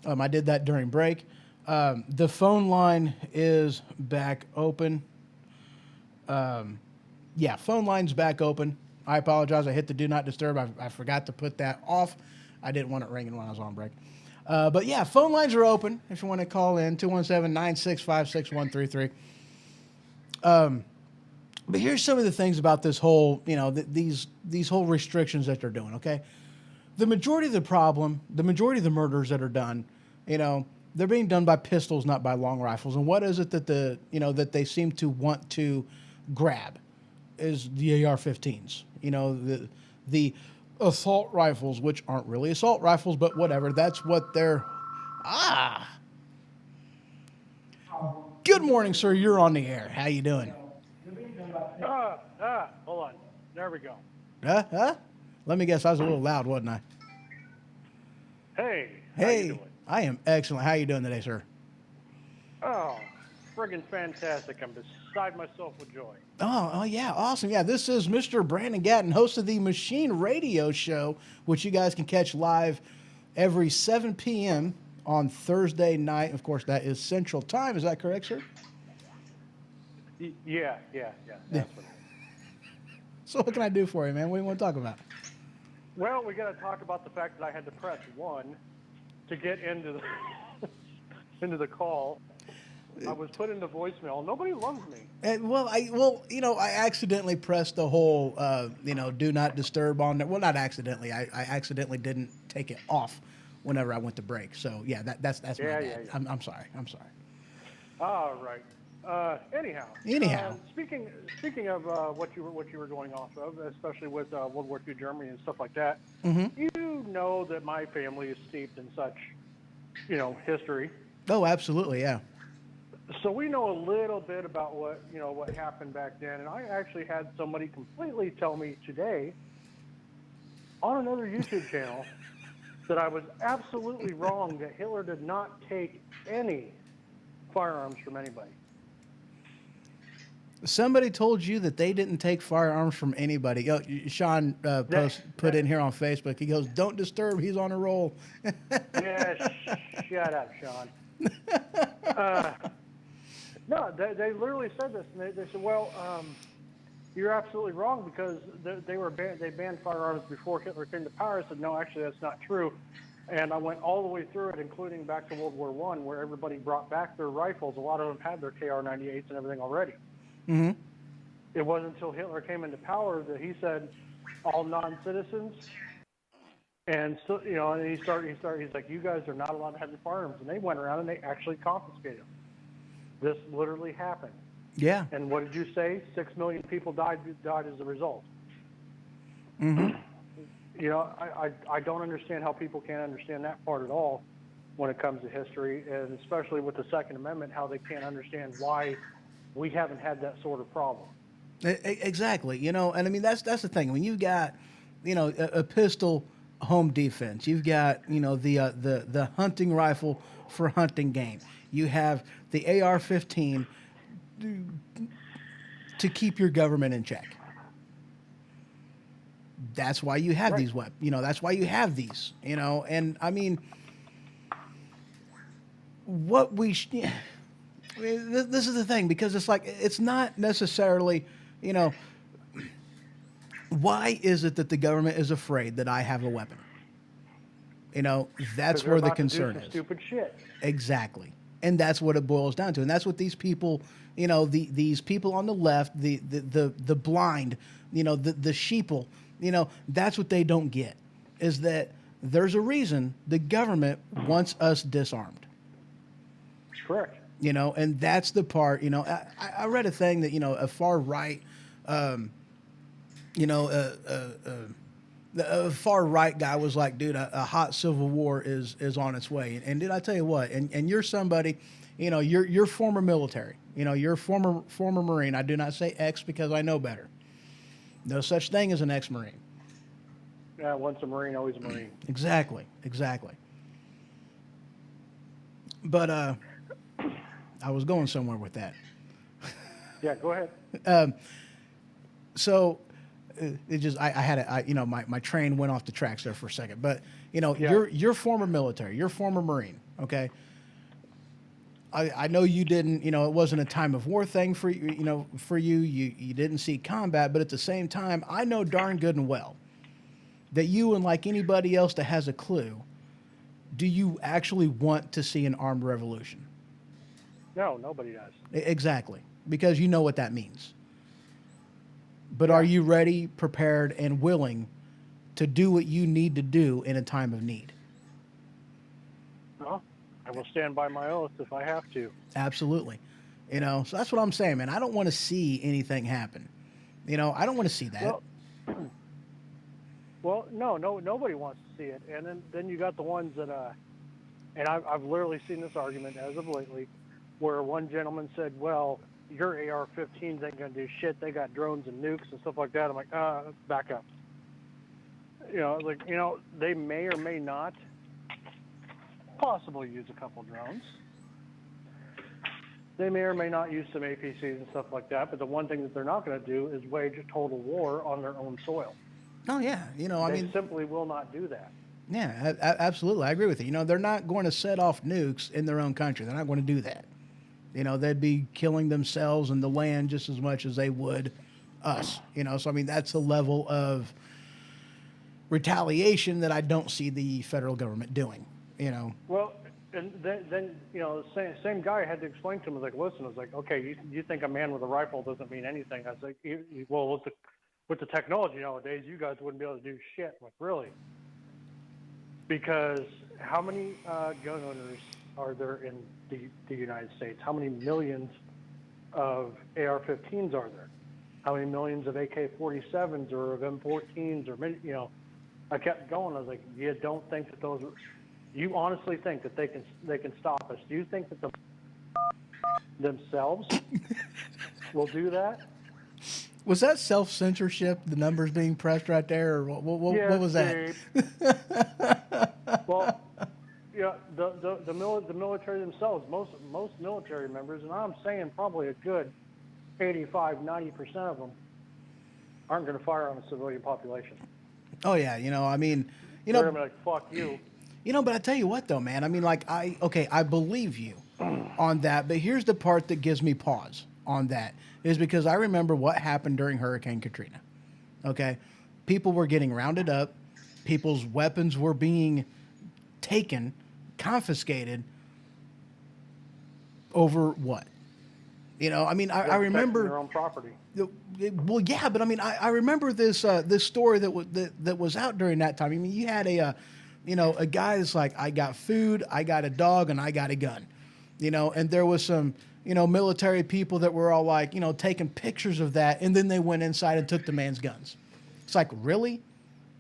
I did that during break. The phone line is back open. Yeah, phone line's back open. I apologize. I hit the Do Not Disturb. I forgot to put that off. I didn't want it ringing when I was on break. But yeah, phone lines are open if you want to call in, 217-965-6133. But here's some of the things about this whole, these whole restrictions that they're doing, okay? The majority of the problem, the majority of the murders that are done, they're being done by pistols, not by long rifles. And what is it that that they seem to want to grab is the AR-15s, the assault rifles, which aren't really assault rifles, but whatever. That's what they're... Good morning, sir. You're on the air. How you doing? Hold on. There we go. Huh? Let me guess. I was a little loud, wasn't I? Hey. How you doing? I am excellent. How you doing today, sir? Oh, friggin' fantastic. I'm beside myself with joy. Oh, yeah. Awesome. Yeah, this is Mr. Brandon Gatton, host of the Machine Radio Show, which you guys can catch live every 7 p.m. on Thursday night. Of course, that is Central Time. Is that correct, sir? Yeah. That's what it is. So what can I do for you, man? What do you want to talk about? Well, we got to talk about the fact that I had to press 1 to get into the into the call. I was put into voicemail. Nobody loves me. I accidentally pressed the whole, do not disturb on there. Well, not accidentally. I accidentally didn't take it off whenever I went to break. So yeah, that's my bad. Yeah. I'm sorry. All right. Anyhow. Speaking of what you were going off of, especially with World War II Germany and stuff like that. Mm-hmm. You know that my family is steeped in such, history. Oh, absolutely, yeah. So we know a little bit about what happened back then, and I actually had somebody completely tell me today on another YouTube channel that I was absolutely wrong, that Hitler did not take any firearms from anybody. Somebody told you that they didn't take firearms from anybody. Oh, Sean put in here on Facebook. He goes, "Don't disturb. He's on a roll." Yeah, shut up, Sean. No, they literally said this. And they said, "Well, you're absolutely wrong because they banned firearms before Hitler came to power." I said, "No, actually, that's not true." And I went all the way through it, including back to World War I, where everybody brought back their rifles. A lot of them had their KR-98s and everything already. Mm-hmm. It wasn't until Hitler came into power that he said all non-citizens, and so and he's like, "You guys are not allowed to have your firearms," and they went around and they actually confiscated them. This literally happened. Yeah. And what did you say? 6 million people died as a result. Mm-hmm. I don't understand how people can't understand that part at all when it comes to history, and especially with the Second Amendment, how they can't understand why we haven't had that sort of problem. Exactly. And I mean, that's the thing. When you've got, a pistol home defense, you've got, the hunting rifle for hunting game. You have the AR-15 to keep your government in check. That's why you have these weapons. That's why you have these. And I mean, this is the thing, because it's like, it's not necessarily, why is it that the government is afraid that I have a weapon? That's where the concern is. Stupid shit. Exactly. And that's what it boils down to. And that's what these people, these people on the left, the blind, the sheeple, that's what they don't get, is that there's a reason the government wants us disarmed. Correct. And that's the part, I read a thing that, a far right, a far right guy was like, dude, a hot civil war is on its way. And dude, I tell you what, and you're somebody, you're former military, you're former Marine. I do not say ex because I know better. No such thing as an ex-Marine. Yeah, once a Marine, always a Marine. Exactly. But I was going somewhere with that. Yeah, go ahead. So it just I had you know, my train went off the tracks there for a second. But you know, Yeah. you're former military, you're former Marine, okay? I know you didn't, you know, it wasn't a time of war thing for you, you know, for you. You didn't see combat, but at the same time, I know darn good and well that you and like anybody else that has a clue, do you actually want to see an armed revolution? No, nobody does. Exactly, because you know what that means. But Yeah. are you ready, prepared, and willing to do what you need to do in a time of need? Well, I will stand by my oath if I have to. Absolutely. You know, so that's what I'm saying, man. I don't want to see anything happen. You know, I don't want to see that. Well, well, no, nobody wants to see it. And then you got the ones that, and I've literally seen this argument as of lately, where one gentleman said, well, your AR-15s ain't going to do shit. They got drones and nukes and stuff like that. I'm like, back up. You know, like, you know, they may or may not possibly use a couple drones. They may or may not use some APCs and stuff like that, but the one thing that they're not going to do is wage a total war on their own soil. Oh yeah, you know, I They mean, simply will not do that. yeah, absolutely, I agree with you. You know, they're not going to set off nukes in their own country. They're not going to do that. You know, they'd be killing themselves and the land just as much as they would us. You know, so I mean, that's a level of retaliation that I don't see the federal government doing. You know, Well, and then you know, the same guy had to explain to him, I was like, listen, I was like, okay, you think a man with a rifle doesn't mean anything. I was like, well, with the technology nowadays, you guys wouldn't be able to do shit. Like, really? Because how many gun owners are there in the United States? How many millions of AR-15s are there? How many millions of AK-47s or of M14s or, you know, I kept going. I was like, you don't think that those, you honestly think that they can stop us? Do you think that themselves will do that? was that self-censorship? The numbers being pressed right there, or what was that? Well, yeah, the military themselves, most military members, and I'm saying probably a good 85-90% of them aren't going to fire on a civilian population. Oh yeah, you know, I mean, you They're know, going to be like, fuck you. you know, but I tell you what though, man. I mean, like I believe you on that, but here's the part that gives me pause on that is because I remember what happened during Hurricane Katrina. Okay, people were getting rounded up, people's weapons were being taken, confiscated over what? You know, I mean, I They're remember protecting their own property. Well, yeah, but I mean, I remember this this story that was out during that time. I mean, you had a you know, a guy that's like, I got food, I got a dog, and I got a gun. You know, and there was some, you know, military people that were all like, you know, taking pictures of that, and then they went inside and took the man's guns. It's like, really?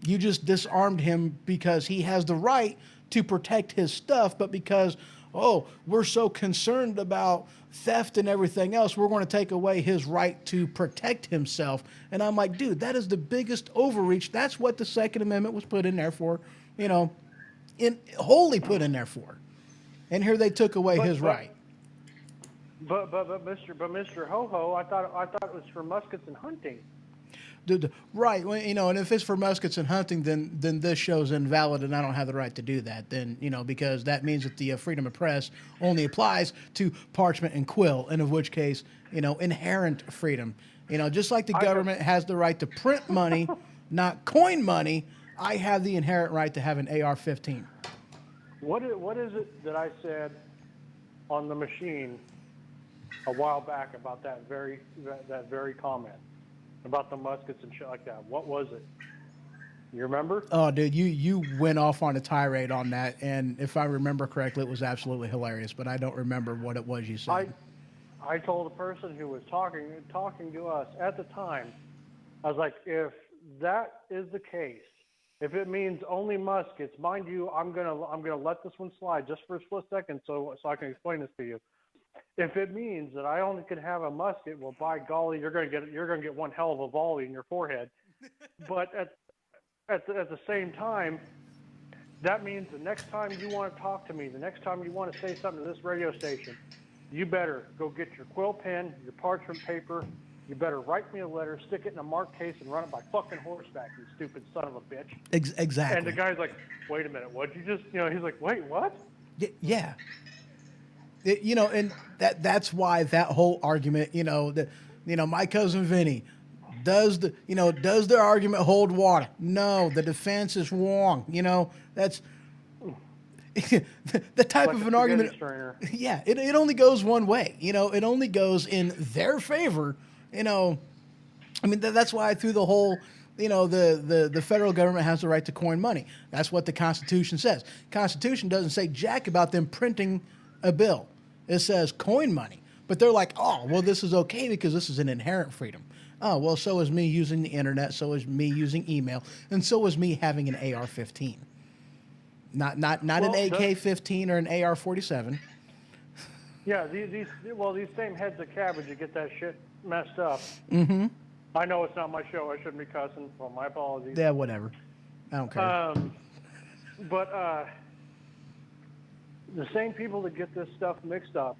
You just disarmed him because he has the right to protect his stuff, but because, oh, we're so concerned about theft and everything else, we're going to take away his right to protect himself. And I'm like, dude, that is the biggest overreach. That's what the Second Amendment was put in there for, you know, wholly put in there for. And here they took away his right. But Mr. Ho-Ho, I thought it was for muskets and hunting. Right. Well, you know, and if it's for muskets and hunting, then this show's invalid, and I don't have the right to do that. Then, you know, because that means that the freedom of press only applies to parchment and quill, and of which case, you know, inherent freedom. You know, just like the government has the right to print money, not coin money, I have the inherent right to have an AR-15. What is it that I said on the machine a while back about that very comment? About the muskets and shit like that. What was it? You remember? Oh, dude, you went off on a tirade on that, and if I remember correctly, it was absolutely hilarious. But I don't remember what it was you said. I told the person who was talking to us at the time, I was like, if that is the case, if it means only muskets, mind you, I'm gonna let this one slide just for a split second, so I can explain this to you. If it means that I only can have a musket, well, by golly, you're gonna get one hell of a volley in your forehead. But at the same time, that means the next time you want to talk to me, the next time you want to say something to this radio station, you better go get your quill pen, your parchment paper, you better write me a letter, stick it in a marked case, and run it by fucking horseback, you stupid son of a bitch. Exactly. And the guy's like, wait a minute, what'd you just, he's like, wait, what? Yeah. And that's why that whole argument, my cousin Vinny, does their argument hold water? No, the defense is wrong. That's the type Like of a an argument. strainer. Yeah, it only goes one way. It only goes in their favor. I mean, that's why I threw the whole, the federal government has the right to coin money. That's what the Constitution says. Constitution doesn't say jack about them printing a bill. It says coin money. But they're like, oh, well, this is okay because this is an inherent freedom. Oh, well, so is me using the internet, so is me using email, and so is me having an AR-15. Not an AK-15 or an AR-47. Yeah, these same heads of cabbage that get that shit messed up. Mm-hmm. I know it's not my show. I shouldn't be cussing. Well, my apologies. Yeah, whatever. I don't care. But the same people that get this stuff mixed up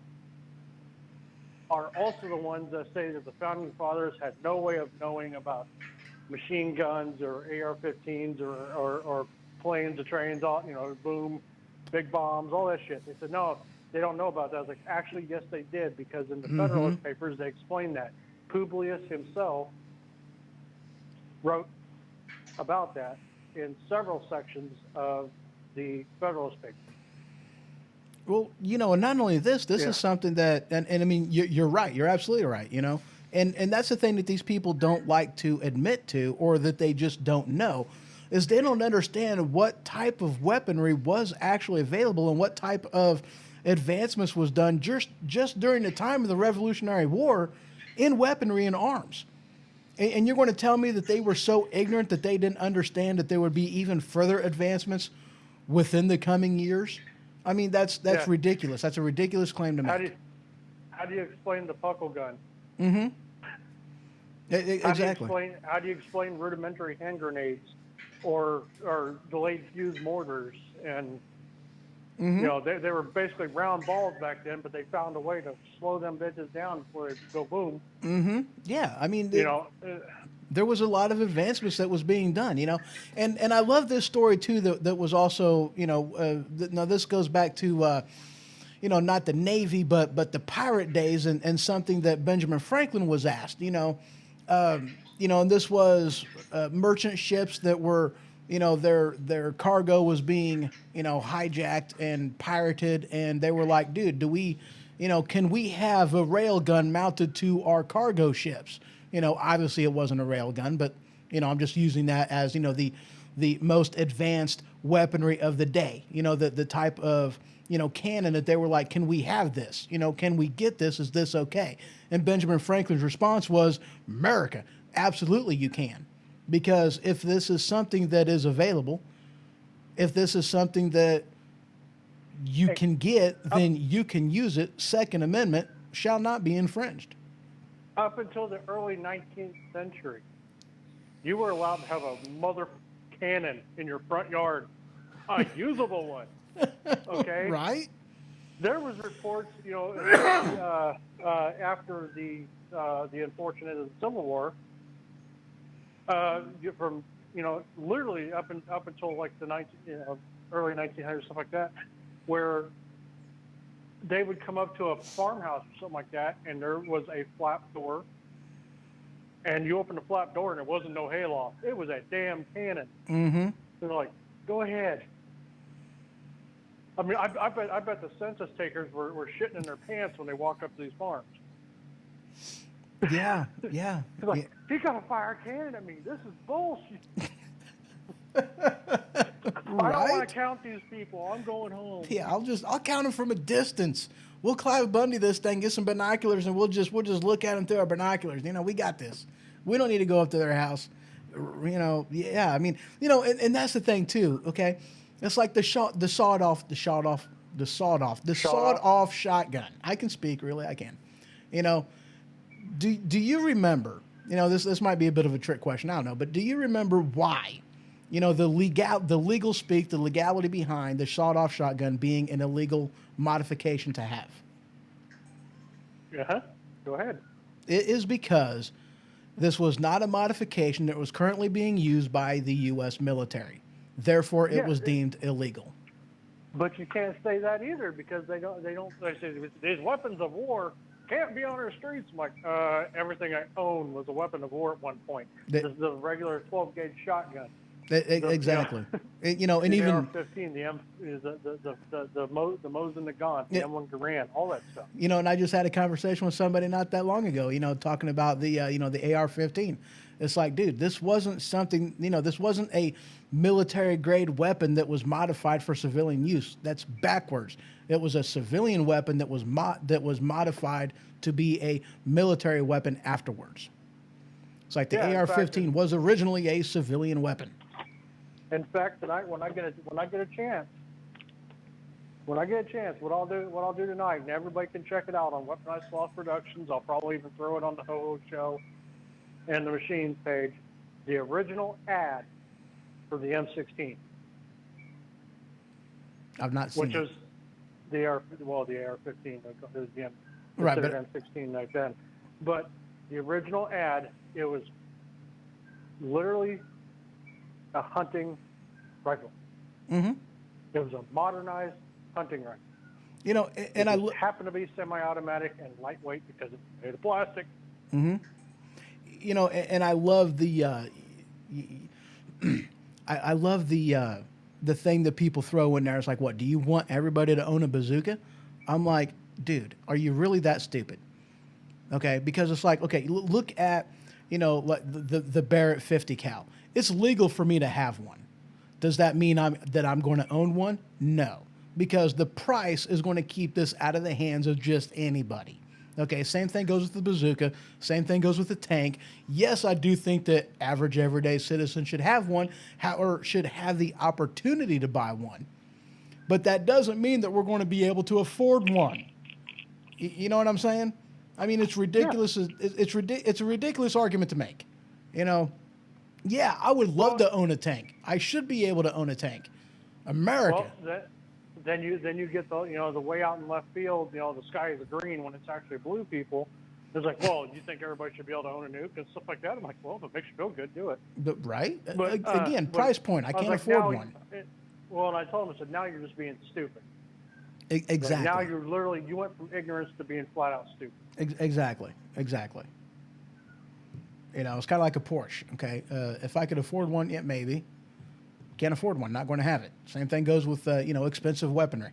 are also the ones that say that the founding fathers had no way of knowing about machine guns or AR-15s or planes or trains, boom, big bombs, all that shit. They said, no, they don't know about that. I was like, actually, yes, they did, because in the Federalist Papers, they explained that. Publius himself wrote about that in several sections of the Federalist Papers. Well, and not only this is something that, and I mean, you're right. You're absolutely right, And that's the thing that these people don't like to admit to, or that they just don't know, is they don't understand what type of weaponry was actually available and what type of advancements was done just during the time of the Revolutionary War in weaponry and arms. And you're going to tell me that they were so ignorant that they didn't understand that there would be even further advancements within the coming years? I mean, that's ridiculous. That's a ridiculous claim to make. How do you explain the puckle gun? Mm-hmm. Exactly. How do you explain rudimentary hand grenades or delayed fuse mortars? And they were basically round balls back then, but they found a way to slow them bitches down before they go boom. Mm-hmm. Yeah, I mean, there was a lot of advancements that was being done, and I love this story too. That was also, now this goes back to, not the Navy, but the pirate days, and something that Benjamin Franklin was asked, and this was merchant ships that were, their cargo was being, hijacked and pirated, and they were like, dude, can we have a rail gun mounted to our cargo ships? Obviously it wasn't a rail gun, but, I'm just using that as, the most advanced weaponry of the day, the type of, cannon that they were like, can we have this? Can we get this? Is this okay? And Benjamin Franklin's response was, America, absolutely you can. Because if this is something that is available, if this is something that you can get, then you can use it. Second Amendment shall not be infringed. Up until the early 19th century, you were allowed to have a mother cannon in your front yard, a usable one. Okay? Right? There was reports, after the unfortunate Civil War, from literally up until like the early 1900s, stuff like that, where they would come up to a farmhouse or something like that, and there was a flap door, and you open the flap door, and it wasn't no hayloft. It was a damn cannon. Mm-hmm. They're like, go ahead. I mean, I bet the census takers were shitting in their pants when they walked up to these farms. Yeah. He's like, he got to fire a cannon at me. This is bullshit. I don't want to count these people. I'm going home. Yeah, I'll count them from a distance. We'll Clive Bundy this thing, get some binoculars, and we'll just look at them through our binoculars. We got this. We don't need to go up to their house. Yeah. I mean, and that's the thing too. Okay, it's like the sawed-off shotgun. I can speak, really, I can. Do you remember? This might be a bit of a trick question. I don't know, but do you remember why? The legal speak, the legality behind the sawed-off shotgun being an illegal modification to have. Yeah, go ahead. It is because this was not a modification that was currently being used by the U.S. military. Therefore, it was deemed illegal. But you can't say that either because they say these weapons of war can't be on our streets. I'm like, everything I own was a weapon of war at one point. This is a regular 12-gauge shotgun. Exactly. And the even AR-15, the M, the Mosin Nagant, the M1 Garand, all that stuff. And I just had a conversation with somebody not that long ago, talking about the the AR-15. It's like, dude, this wasn't something, this wasn't a military grade weapon that was modified for civilian use. That's backwards. It was a civilian weapon that was modified to be a military weapon afterwards. It's like the AR-15 was originally a civilian weapon. In fact, tonight when I get a chance, what I'll do tonight, and everybody can check it out on Weaponized Loss Productions. I'll probably even throw it on the Ho-Ho Show and the Machines page. The original ad for the M16. I've not seen which it. is the AR-15. It was the Right, but M16 back then. But the original ad, it was literally a hunting rifle. Mm-hmm. It was a modernized hunting rifle. And it happened to be semi-automatic and lightweight because it's made of plastic. Mm-hmm. And I love the I love the thing that people throw in there. It's like, what, do you want everybody to own a bazooka? I'm like, dude, are you really that stupid? Okay, because it's like, okay, look at, like the Barrett 50 cal. It's legal for me to have one. Does that mean I'm going to own one? No, because the price is going to keep this out of the hands of just anybody. Okay, same thing goes with the bazooka. Same thing goes with the tank. Yes, I do think that average everyday citizen should have one, or should have the opportunity to buy one. But that doesn't mean that we're going to be able to afford one. You know what I'm saying? I mean, it's ridiculous. Yeah. It's a ridiculous argument to make. Yeah, I would love to own a tank. I should be able to own a tank. America. Well, then you get the way out in left field. The sky is green when it's actually blue. People, it's like, well, you think everybody should be able to own a nuke and stuff like that? I'm like, well, if it makes you feel good, do it. But right? But, again, price point. I can't afford one. And I told him, I said, now you're just being stupid. Exactly. Now you went from ignorance to being flat out stupid. Exactly. It's kind of like a Porsche. Okay, if I could afford one, yeah, maybe. Can't afford one, not going to have it. Same thing goes with expensive weaponry.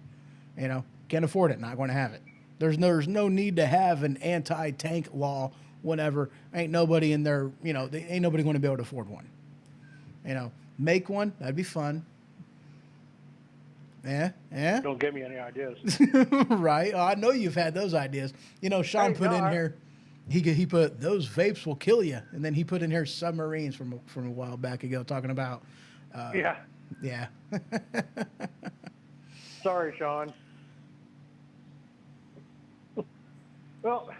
Can't afford it, not going to have it. There's no need to have an anti-tank law. Whatever, ain't nobody in there. Ain't nobody going to be able to afford one. Make one, that'd be fun. Yeah. Don't give me any ideas. Right. Oh, I know you've had those ideas. Sean put in here. He put those vapes will kill you, and then he put in here submarines from a while back ago, talking about. Yeah. Sorry, Sean. Well,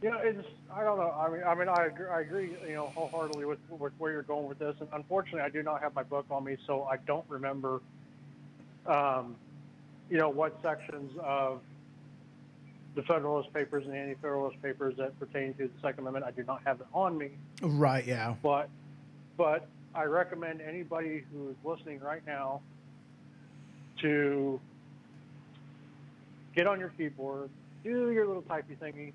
it's, I don't know. I mean, I agree, wholeheartedly with where you're going with this. And unfortunately, I do not have my book on me, so I don't remember, what sections of the Federalist Papers and the Anti-Federalist Papers that pertain to the Second Amendment. I do not have it on me. Right. Yeah. But I recommend anybody who is listening right now to get on your keyboard, do your little typey thingy,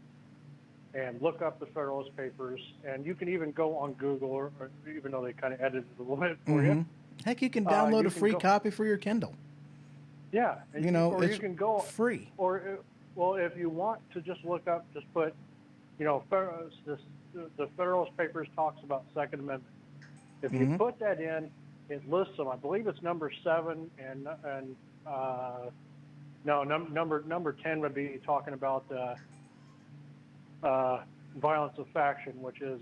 and look up the Federalist Papers. And you can even go on Google, or even though they kind of edited it a little bit for you. Heck, you can download a free copy for your Kindle. Yeah. And or you can go free. Well, if you want to just look up, just put, the Federalist Papers talks about Second Amendment. If you put that in, it lists them. I believe it's number 7 number 10 would be talking about violence of faction, which is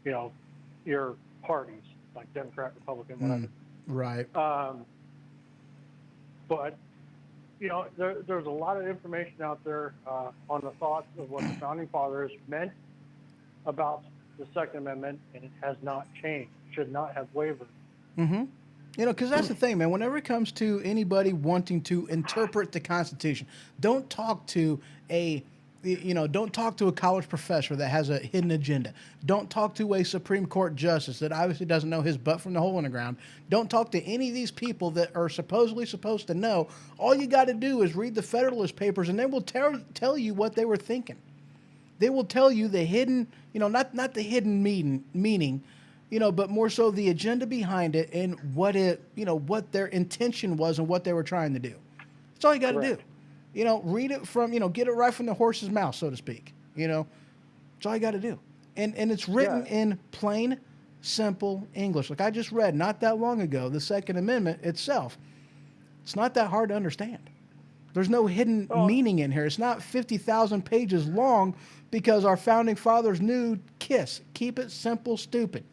your parties like Democrat, Republican, whatever. Right. But there's a lot of information out there on the thoughts of what the Founding Fathers meant about the Second Amendment, and it has not changed. Should not have wavered. Mm-hmm. Because that's the thing, man. Whenever it comes to anybody wanting to interpret the Constitution, don't talk to a don't talk to a college professor that has a hidden agenda. Don't talk to a Supreme Court justice that obviously doesn't know his butt from the hole in the ground. Don't talk to any of these people that are supposedly supposed to know. All you got to do is read the Federalist Papers, and they will tell you what they were thinking. They will tell you the hidden, not the hidden meaning, but more so the agenda behind it and what what their intention was and what they were trying to do. That's all you got to do. Read it from, get it right from the horse's mouth, so to speak. That's all you got to do. And it's written in plain, simple English. Like I just read not that long ago, the Second Amendment itself. It's not that hard to understand. There's no hidden meaning in here. It's not 50,000 pages long because our founding fathers knew KISS. Keep it simple, stupid.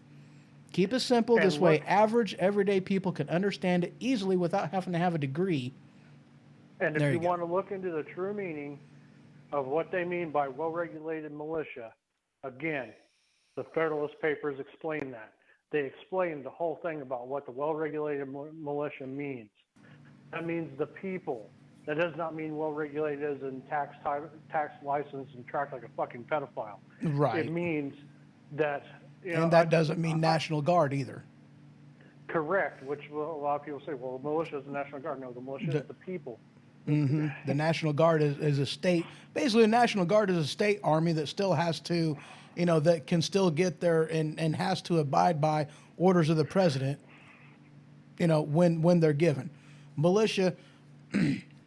Keep it simple. This way, average, everyday people can understand it easily without having to have a degree. And if you want to look into the true meaning of what they mean by well-regulated militia, again, the Federalist Papers explain that. They explain the whole thing about what the well-regulated militia means. That means the people. That does not mean well-regulated as in tax license and tracked like a fucking pedophile. Right. It means that... and that doesn't mean National Guard either. Correct, which a lot of people say, well, the militia is the National Guard. No, the militia is the people. Mm-hmm. The National Guard is a state. Basically, the National Guard is a state army that still has to, that can still get there and has to abide by orders of the president, when they're given. Militia,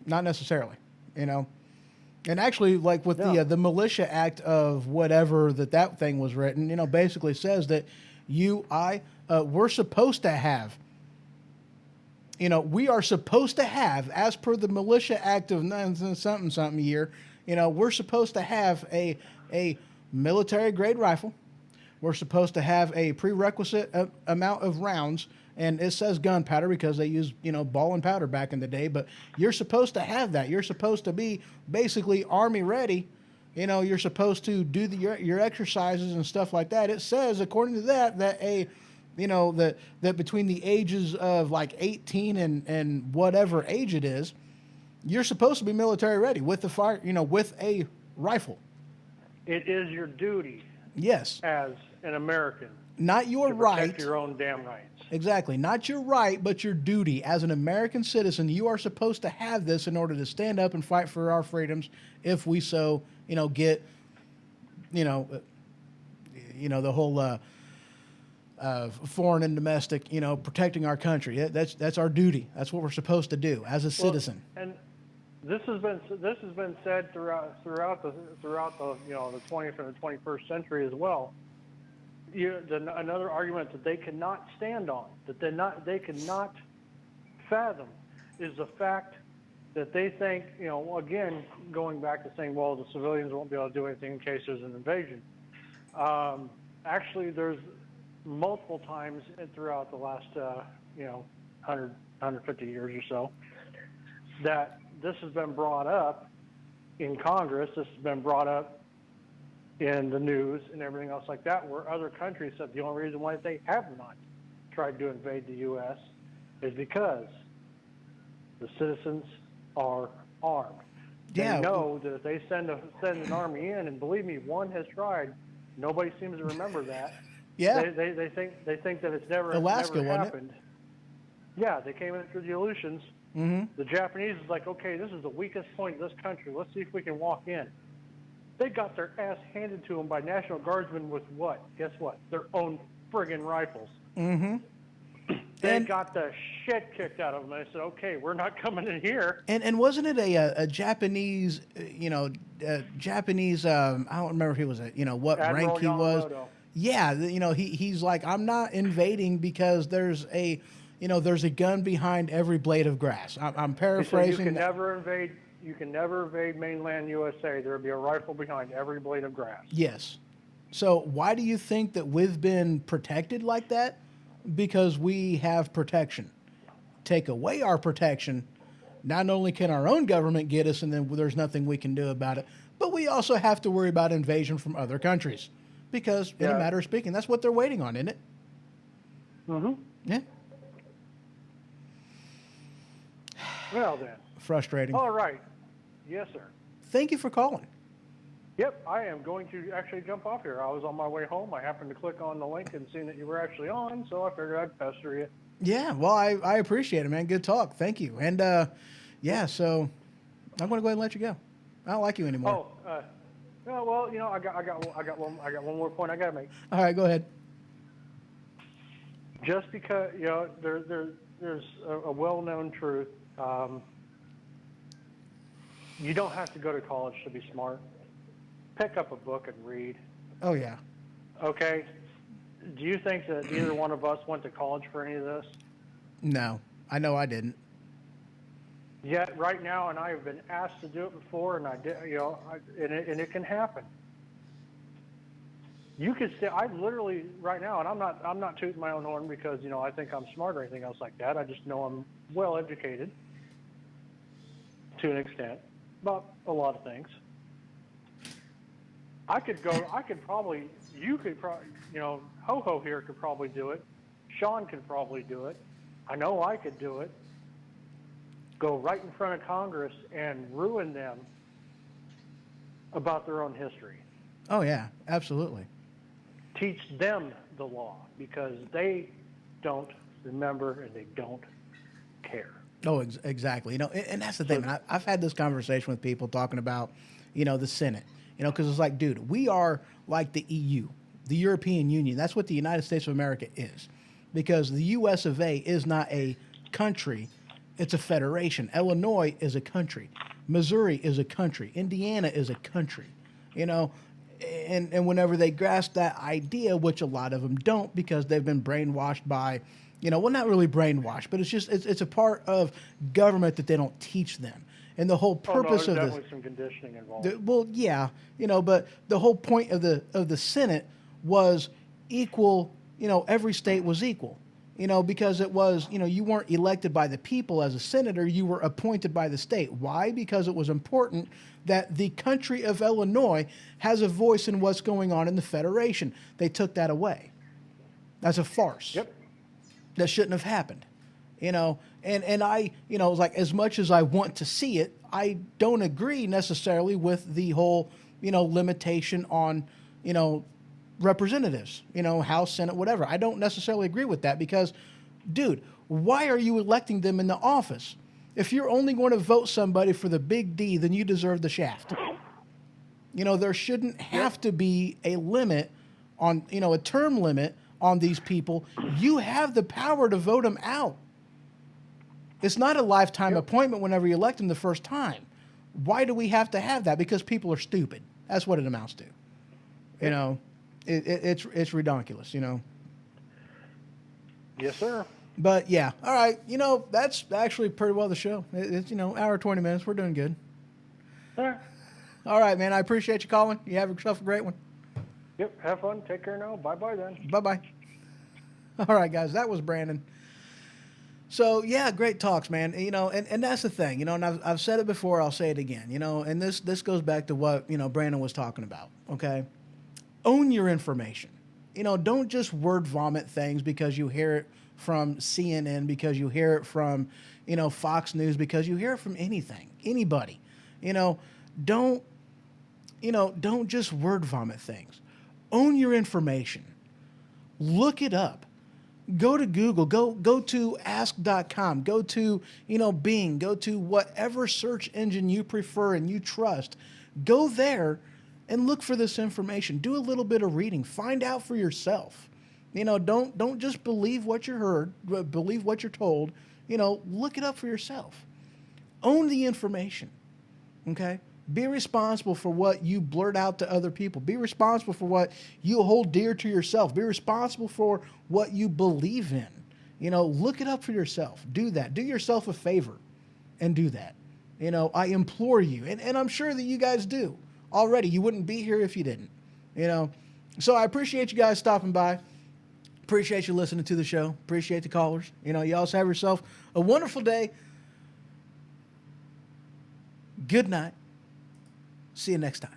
not necessarily, And actually, like with the Militia Act of whatever that thing was written, basically says that we're supposed to have. We are supposed to have, as per the Militia Act of something year, we're supposed to have a military grade rifle. We're supposed to have a prerequisite amount of rounds, and it says gunpowder because they used, ball and powder back in the day, but you're supposed to have that. You're supposed to be basically Army ready. You're supposed to do your exercises and stuff like that. It says, according to that that between the ages of like 18 and whatever age it is, you're supposed to be military ready with the fire, with a rifle. It is your duty. Yes. As an American. Not your right. Protect your own damn rights. Exactly. Not your right, but your duty. As an American citizen, you are supposed to have this in order to stand up and fight for our freedoms if we so, get, the whole foreign and domestic, protecting our country. That's our duty. That's what we're supposed to do as a citizen. And this has been said throughout the 20th and the 21st century as well. Another argument that they cannot stand on, that they cannot fathom, is the fact that they think, again, going back to saying, well, the civilians won't be able to do anything in case there's an invasion. Actually, there's multiple times throughout the last, 150 years or so, that this has been brought up in Congress. This has been brought up in the news and everything else like that, where other countries said the only reason why they have not tried to invade the U.S. is because the citizens are armed. They know that if they send an army in, and believe me, one has tried. Nobody seems to remember that. Yeah. They think that it's never Alaska, never happened. wasn't it? Yeah, they came in through the Aleutians. Mm-hmm. The Japanese is like, okay, this is the weakest point of this country. Let's see if we can walk in. They got their ass handed to them by National Guardsmen with what? Guess what? Their own friggin' rifles. Mm-hmm. They got the shit kicked out of them. And they said, okay, we're not coming in here. And wasn't it a Japanese, Japanese, I don't remember if he was what Admiral rank he was. Yamamoto. Yeah, he's like, I'm not invading because there's a gun behind every blade of grass. I'm paraphrasing. You can never invade mainland USA. There will be a rifle behind every blade of grass. Yes. So why do you think that we've been protected like that? Because we have protection. Take away our protection, not only can our own government get us and then there's nothing we can do about it, but we also have to worry about invasion from other countries. Because, in a matter of speaking, that's what they're waiting on, isn't it? Mm-hmm. Yeah. Well, then. Frustrating. All right. Yes, sir. Thank you for calling. Yep, I am going to actually jump off here. I was on my way home. I happened to click on the link and seen that you were actually on, so I figured I'd pester you. Yeah, well, I appreciate it, man. Good talk. Thank you. And yeah, so I'm going to go ahead and let you go. I don't like you anymore. Oh, no, well, you know, I got one more point I got to make. All right, go ahead. Just because, you know, there's a well-known truth. You don't have to go to college to be smart. Pick up a book and read. Oh yeah. Okay. Do you think that either one of us went to college for any of this? No, I know I didn't. Yet right now, and I have been asked to do it before, and I did, you know, and it can happen. You could say, I literally right now, and I'm not tooting my own horn because, you know, I think I'm smart or anything else like that. I just know I'm well educated to an extent about a lot of things. You could probably, you know, Ho-Ho here could probably do it. Sean could probably do it. I know I could do it. Go right in front of Congress and ruin them about their own history. Oh yeah, absolutely. Teach them the law because they don't remember and they don't care. Oh, exactly. You know, and that's the thing. Man. I've had this conversation with people talking about, you know, the Senate. You know, because it's like, dude, we are like the EU, the European Union. That's what the United States of America is, because the U.S. of A. is not a country; it's a federation. Illinois is a country. Missouri is a country. Indiana is a country. You know, and whenever they grasp that idea, which a lot of them don't, because they've been brainwashed by, you know, well, not really brainwashed, but it's just it's a part of government that they don't teach them. And the whole purpose there's of definitely some conditioning involved. Well, yeah, you know, but the whole point of the Senate was equal. You know, every state was equal. You know, because it was, you know, you weren't elected by the people as a senator; you were appointed by the state. Why? Because it was important that the country of Illinois has a voice in what's going on in the Federation. They took that away. That's a farce. Yep. That shouldn't have happened. You know, and I, you know, like as much as I want to see it, I don't agree necessarily with the whole, you know, limitation on, you know, representatives, you know, House, Senate, whatever. I don't necessarily agree with that because, dude, why are you electing them in the office? If you're only going to vote somebody for the big D, then you deserve the shaft. You know, there shouldn't have to be a limit on, you know, a term limit on these people. You have the power to vote them out. It's not a lifetime appointment whenever you elect them the first time. Why do we have to have that? Because people are stupid. That's what it amounts to. You know, it's ridiculous, you know. Yes, sir. But yeah, all right. You know, that's actually pretty well the show. It's, you know, hour 20 minutes. We're doing good. All right. All right, man. I appreciate you calling. You have yourself a great one. Yep. Have fun. Take care now. Bye-bye then. Bye-bye. All right, guys. That was Brandon. So yeah, great talks, man. You know, and that's the thing, you know, and I've said it before, I'll say it again, you know, and this goes back to what, you know, Brandon was talking about. Okay. Own your information. You know, don't just word vomit things because you hear it from CNN, because you hear it from, you know, Fox News, because you hear it from anybody. You know, don't just word vomit things. Own your information. Look it up. Go to Google, go to ask.com, go to, you know, Bing, go to whatever search engine you prefer and you trust. Go there and look for this information. Do a little bit of reading. Find out for yourself. You know, don't just believe what you heard, believe what you're told. You know, look it up for yourself. Own the information. Okay? Be responsible for what you blurt out to other people. Be responsible for what you hold dear to yourself. Be responsible for what you believe in. You know, look it up for yourself. Do that. Do yourself a favor and do that. You know, I implore you. And I'm sure that you guys do already. You wouldn't be here if you didn't. You know, so I appreciate you guys stopping by. Appreciate you listening to the show. Appreciate the callers. You know, you also have yourself a wonderful day. Good night. See you next time.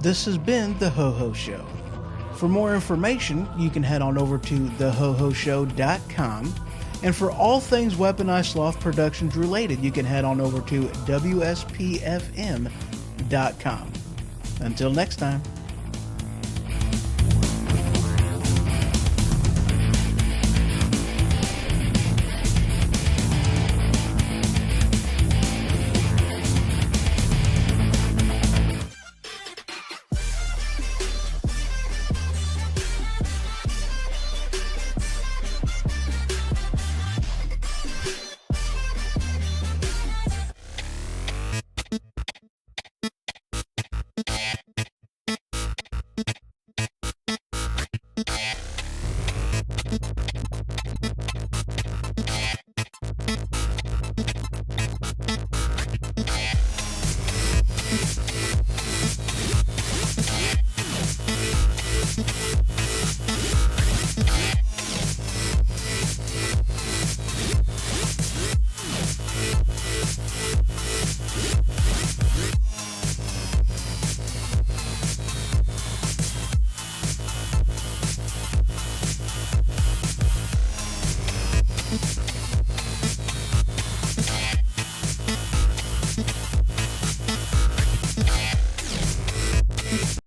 this has been The Ho Ho Show. For more information, you can head on over to thehohoshow.com. And for all things Weaponized Sloth Productions related, you can head on over to WSPFM.com. Until next time.